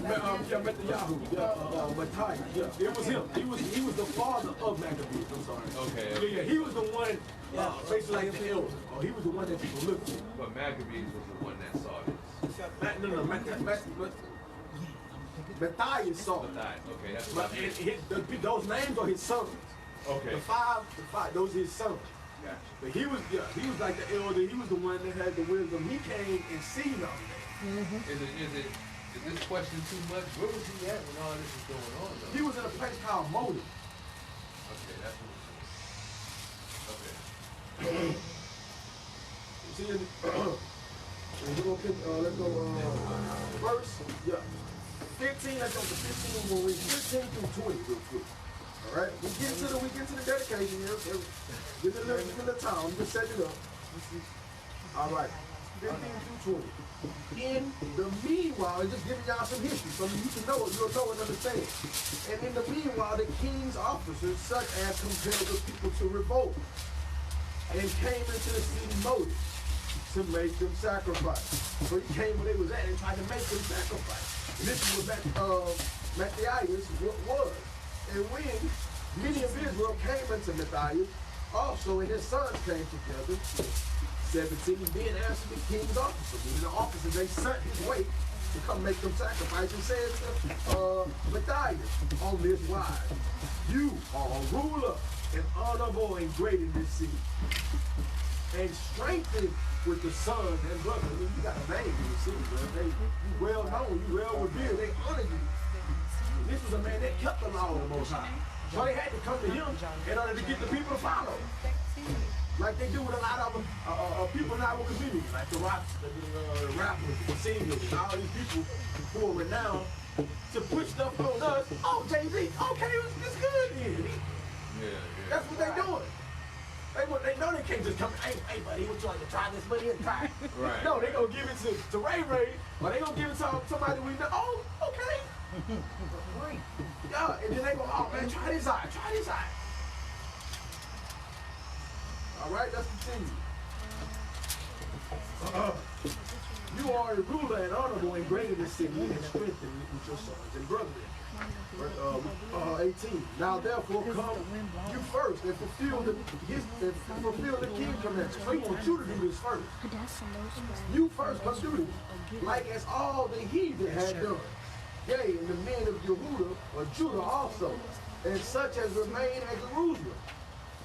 Yeah, it was him. He was the father of Maccabees. I'm sorry. Okay. Yeah, he was the one, basically like the elder. Oh, he was the one that people looked to. But Maccabees was the one that saw this. Matthias saw. Okay, that's But what I mean. those names are his sons. Okay. The five, those are his sons. Gotcha. But he was like the elder. He was the one that had the wisdom. He came and seen all that. Is this question too much? Where was he at when all this was going on, though? He was in a place called Motive. Okay, that's what okay. See, let's go verse 15. Let's go to 15. We'll read 15 through 20 real quick. All right, we get to the dedication here. Get a little time. Just set it up. All right, 15 through 20. In the meanwhile, and just giving y'all some history, so you can know it, you'll know and understand. And in the meanwhile, the king's officers, such as compelled the people to revolt, and came into the city Motive to make them sacrifice. So he came where they was at and tried to make them sacrifice. And this is what Matthias was. And when many of Israel came into Matthias, also and his sons came together, 17, then answered the king's officer. And the officers, they sent his way to come make them sacrifice and said to Matthias on this wise, you are a ruler and honorable and great in this city, and strengthened with the sons and brothers. I mean, you got a name in the city, bro. You well known, you well revered, they honor you. This was a man that kept the law of the Most High. So they had to come to him in order to get the people to follow. Like they do with a lot of people in our community, like the rappers, the singers, and all these people who are renowned to put stuff on us. Oh, Jay-Z, okay, it's good then. Yeah. That's what they doing. They know they can't just come, hey buddy, would you like to try this money and try it? Right. No, they gonna give it to Ray Ray, or they gonna give it to somebody we know. Oh, okay. Yeah, and then they go, oh man, try this eye. All right, let's continue. You are a ruler and honorable and great in the city and strengthened with your sons and brothers. 18. Now therefore come you first and fulfill the king's commandments. So he wants you to do this first. You first must do this, like as all the heathen had done. Yea, and the men of Yehuda or Judah also, and such as remain at Jerusalem.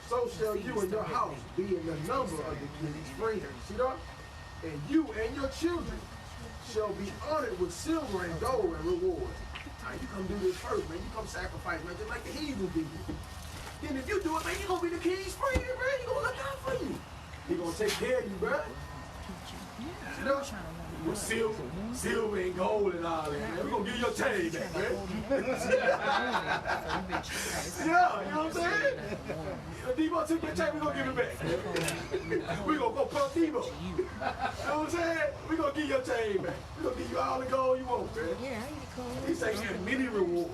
So shall you and your house be in the number of the king's friends. See that? And you and your children shall be honored with silver and gold and reward. Now you come do this first, man. You come sacrifice, man, just like the heathen did. Then if you do it, man, you're gonna be the king's friend, bro. He gonna look out for you. He gonna take care of you, bro. You know? With silver and gold and all that, man. We're gonna give you your chain back, man. Yeah, you know what I'm saying? Debo took your chain, we're gonna give it back. We're gonna go pump Debo. You know what I'm saying? We're gonna give your chain back. We're gonna give you all the gold you want, man. He said he had many rewards.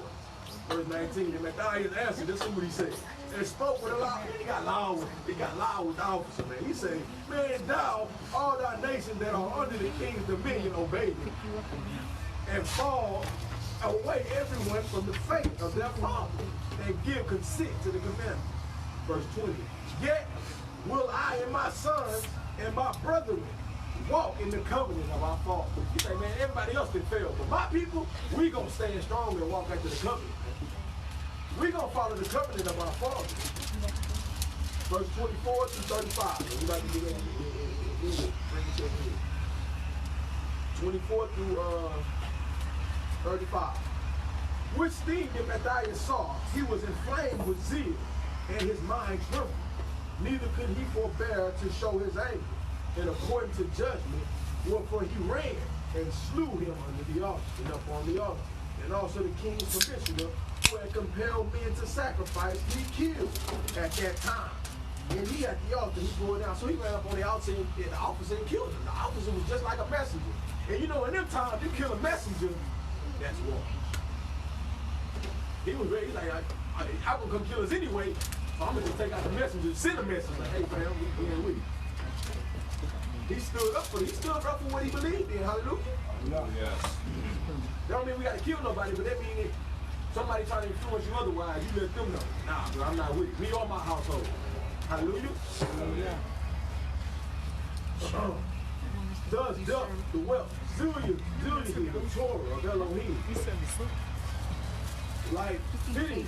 Verse 19, and Matthias answered, this is what he said. And spoke with a loud, he got loud with the officer, man. He said, man, thou, all thy nations that are under the king's dominion, obey thee, and fall away everyone from the faith of their father, and give consent to the commandment. Verse 20, yet will I and my sons and my brethren walk in the covenant of our father. He say, man, everybody else can fail, but my people, we gonna stand strong and walk after the covenant. We gonna follow the covenant of our father. Verse 24 to 35. We like to get in. Bring it to a 24 through 35. Which thing that Matthias saw, he was inflamed with zeal, and his mind trembled. Neither could he forbear to show his anger. And according to judgment, wherefore he ran and slew him under the altar and upon the altar. And also the king's commissioner, who had compelled men to sacrifice, he killed at that time. And he at the altar, he bore down. So he ran up on the altar and the officer and killed him. The officer was just like a messenger. And you know, in them times, you kill a messenger, that's war. He was ready, he's like, I will come kill us anyway, so I'm gonna just take out the messenger, send a message, like, hey fam, we in with you. He stood up for what he believed in, hallelujah. Yes. That don't mean we gotta kill nobody, but that means if somebody trying to influence you otherwise, you let them know. Nah, bro, I'm not with it. Me or my household. Hallelujah. Does the wealth Julius is the Torah of Elohim. He said the soup. Like Phineas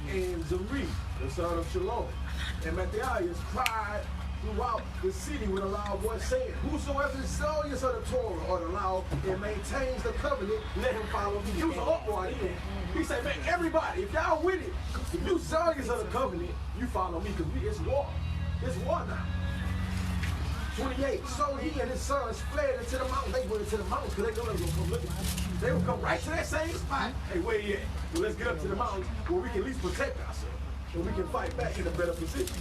and Zimri, the son of Shalom. And Matthias cried throughout the city with a loud voice, saying, whosoever is zealous of the Torah or the law and maintains the covenant, let him follow me. It was an uproar then. He said, man, everybody, if y'all with it, if you zealous of the covenant, you follow me, because it's war. It's war now. 28. So he and his sons fled into the mountains. They went into the mountains because they know they were going to come look at them. They would come right to that same spot. Hey, where you at? Well, let's get up to the mountains where we can at least protect ourselves. And we can fight back in a better position.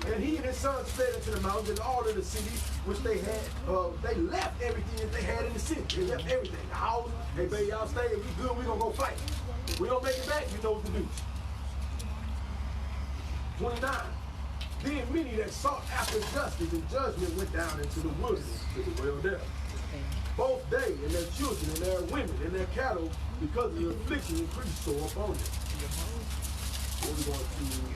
And he and his sons fled into the mountains and all of the cities which they had. They left everything that they had in the city. They left everything. The house. Hey, baby, y'all stay. If we good, we going to go fight. If we don't make it back, you know what to do. 29. Then many that sought after justice and judgment went down into the wilderness to dwell there. Both they and their children and their women and their cattle, because of the affliction increased so upon them. We're going to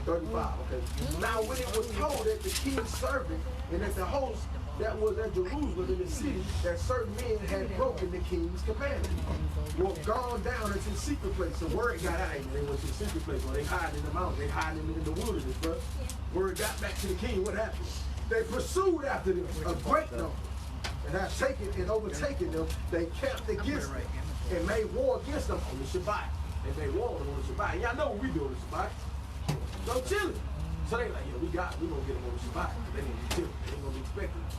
35, okay. Now when it was told that the king's servant and that the host that was at Jerusalem in the city, that certain men had broken the king's commandment, were gone down into the secret place. So word got out, and they went to the secret place where they hide in the mountains, they hide in the wilderness, bro. Word got back to the king, what happened? They pursued after them, a great number, and have taken and overtaken them. They camped against them and made war against them on the Shabbat. And they war on the Shabbat. And y'all know what we do on the Shabbat. Go chilling. So they like, yeah, we gonna get them on the Shabbat. They ain't gonna be chilling. They ain't gonna be expecting us.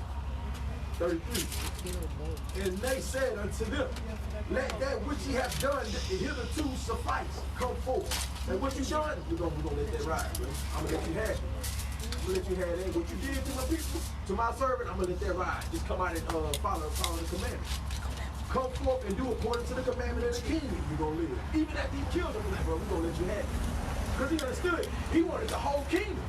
33. And they said unto them, let that which ye have done hitherto suffice. Come forward. And what you done, we're gonna let that ride, bro. I'm gonna let you have it. I'm gonna let you have that. What you did to my people, to my servant, I'm gonna let that ride. Just come out and follow the commandment. Come forth and do according to the commandment of the king. You're gonna live. Even after he killed him, like, bro, we're gonna let you have it. Because he understood. He wanted the whole kingdom.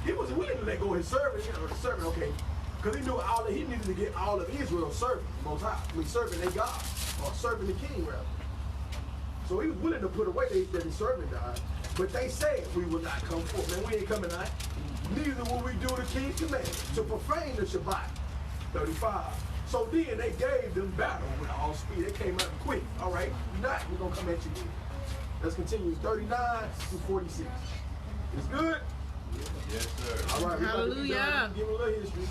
He wasn't willing to let go of his servant. You know, the servant, okay. Because he knew he needed to get all of Israel serving the Most High. I mean, serving their God, or serving the king, rather. So he was willing to put away that his servant died. But they said, we will not come forth. Man, we ain't coming out. Neither will we do the king's commandment to profane the Shabbat. 35. So then they gave them battle with all speed. They came out quick. All right, not, we're going to come at you again. Let's continue. 39 to 46. It's good? Yes, sir. All right, we're about to be Hallelujah. done. Give a little history.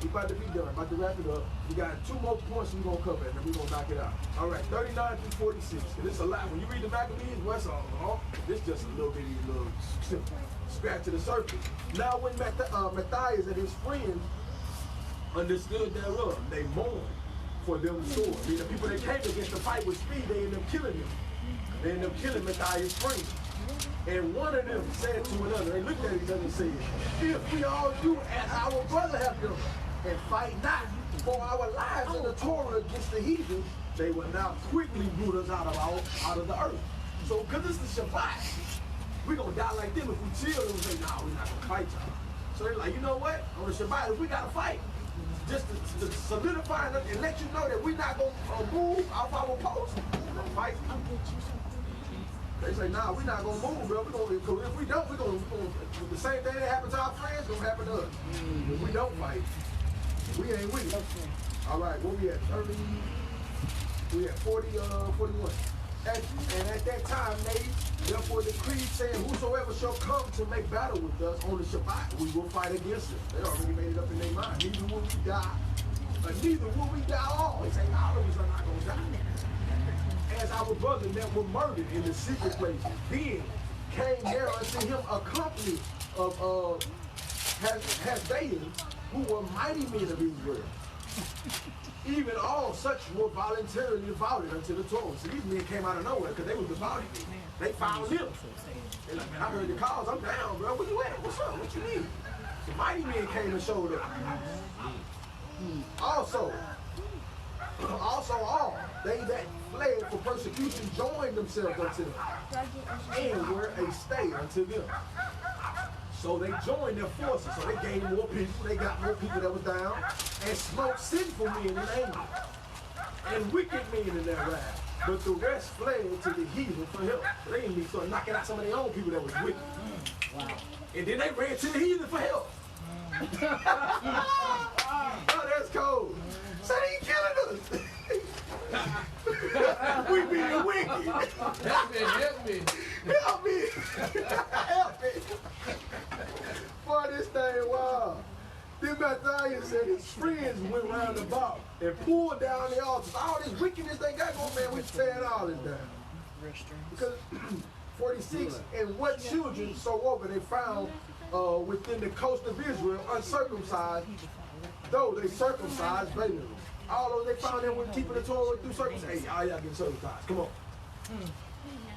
We're about to be done. About to wrap it up. We got 2 more points we're going to cover, and then we're going to knock it out. All right, 39 through 46. And it's a lot. When you read the Maccabees, what's all? This just a little bitty little scratch to the surface. Now when Matthias and his friends understood thereof, they mourned for them sore. I mean, the people that came against the fight with speed, they ended up killing them. They ended up killing Matthias' friends. And one of them said to another, they looked at each other and said, if we all do as our brother have done, and fight not for our lives in the Torah against the heathen, they will now quickly root us out of the earth. So, because it's the Shabbat, we're going to die like them if we chill and say, nah, we're not going to fight y'all. So they're like, you know what? On the Shabbat, if we got to fight, just to solidify and let you know that we're not going to move off our post, we're going to fight. They say, nah, we're not going to move, bro. Because if we don't, we're going to, the same thing that happened to our friends going to happen to us. If we don't fight, we ain't with it. All right, what we at? 30, we at 41. And at that time, they therefore decreed, saying, whosoever shall come to make battle with us on the Shabbat, we will fight against them. They already made it up in their mind. Neither will we die. Neither will we die all. They say, all of us are not going to die. As our brothers that were murdered in the secret place, then came there unto him a company of Hasbaeans, who were mighty men of Israel. Even all such were voluntarily devoted unto the Torah. So these men came out of nowhere because they were devoted. They found him. They're like, man, I heard the calls. I'm down, bro. Where you at? What's up? What you need? The mighty men came and showed up. Also all they that fled for persecution joined themselves unto them and were a stay unto them. So they joined their forces. So they gained more people. They got more people that were down and smote sinful men in anger and wicked men in their wrath. But the rest fled to the heathen for help. So they even started knocking out some of their own people that was wicked. Wow. And then they ran to the heathen for help. Oh, that's cold. So they killing us. We being wicked. Help me, help me. Help me. Help me. Boy, this thing, wow. Then Matthias said his friends went round about and pulled down the altars. All this wickedness they got going, man, we tearing all this down. Because 46, and what children soever they found within the coast of Israel uncircumcised, though they circumcised Balaam. All those they found them when keeping the Torah through circumcision. Hey, y'all getting circumcised. Come on.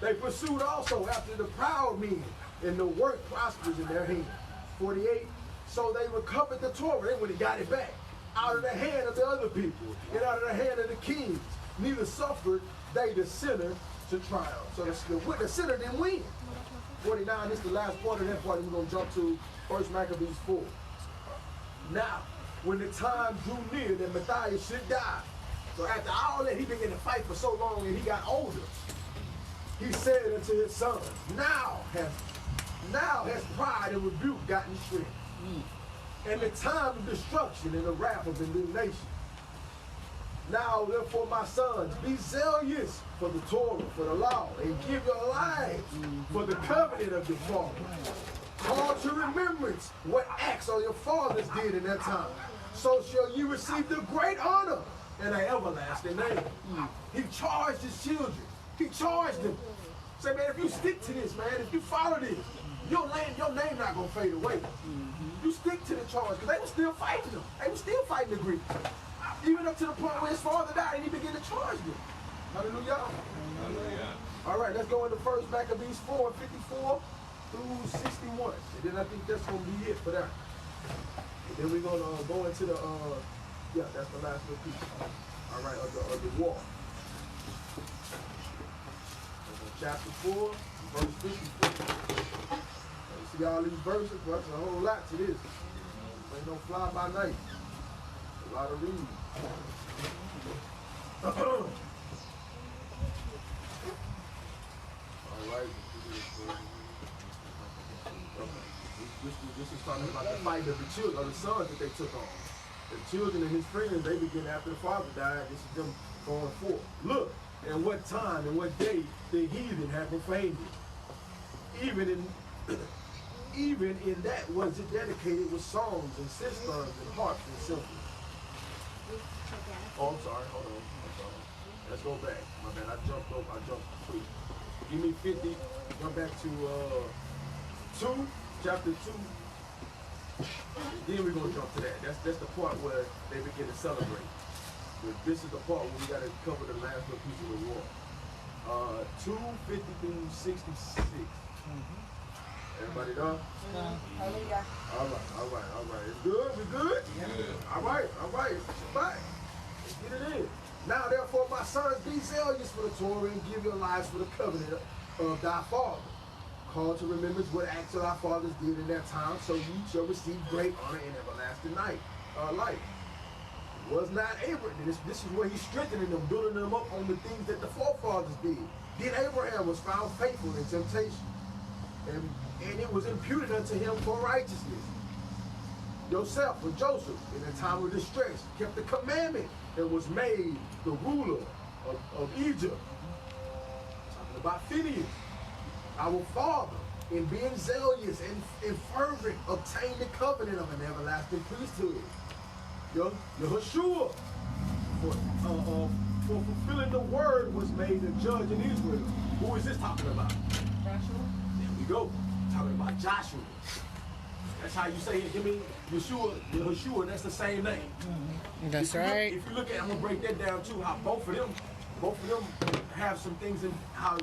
They pursued also after the proud men, and the work prosperous in their hand. 48. So they recovered the Torah. They went and got it back out of the hand of the other people and out of the hand of the kings. Neither suffered they the sinner to triumph. So the sinner didn't win. 49. This is the last part of that part. We're going to jump to 1 Maccabees 4. Now, when the time drew near that Matthias should die, so after all that he began to fight for so long and he got older, he said unto his sons, now has pride and rebuke gotten strength, and the time of destruction and the wrath of indignation. Now therefore, my sons, be zealous for the Torah, for the law, and give your lives for the covenant of your father. Call to remembrance what acts all your fathers did in that time. So shall you receive the great honor and an everlasting name. He charged his children. He charged them. Say, man, if you stick to this, man, if you follow this, your name not gonna fade away. You stick to the charge, because they were still fighting them. They were still fighting the Greeks. Even up to the point where his father died and he began to charge them. Hallelujah. All right, let's go into 1 Maccabees 4, 54 through 61. And then I think that's gonna be it for that. And then we're gonna go into the yeah, that's the last little piece. All right, of the war. Chapter 4, verse 54. You see all these verses? Well, that's a whole lot to this. Ain't no fly by night. A lot of reading. All right. This is talking about the fight of the children, of the sons that they took on. The children and his friends, they begin after the father died. This is them going forth. Look, and what time and what day the heathen have profaned it. Even in that was it dedicated with songs and cisterns and harps and cymbals. Oh, I'm sorry. Hold on. I'm sorry. Let's go back. My bad. I jumped free. Give me 50. Jump back to 2, chapter 2. Then we're gonna jump to that. That's the part where they begin to celebrate. But this is the part where we gotta cover the last little piece of the war. 2:50 through 66. Everybody done? Hallelujah. All right. It's good? We good? Yeah. All right. It's back. Let's get it in. Now, therefore, my sons, be zealous for the Torah and give your lives for the covenant of thy father. Call to remembrance what acts of thy fathers did in that time, so ye shall receive great honor and everlasting life. Was not Abraham. This is where he's strengthening them, building them up on the things that the forefathers did. Then Abraham was found faithful in temptation, and it was imputed unto him for righteousness. Joseph or Joseph, in a time of distress, kept the commandment and was made the ruler of Egypt. Talking about Phineas, our father, in being zealous and fervent, obtained the covenant of an everlasting priesthood. Yahushua, for fulfilling the word, was made a judge in Israel. Who is this talking about? Joshua. There we go. Talking about Joshua. That's how you say it. I mean, Yahushua, that's the same name. That's right. If you look at, I'm gonna break that down too. How both of them have some things in how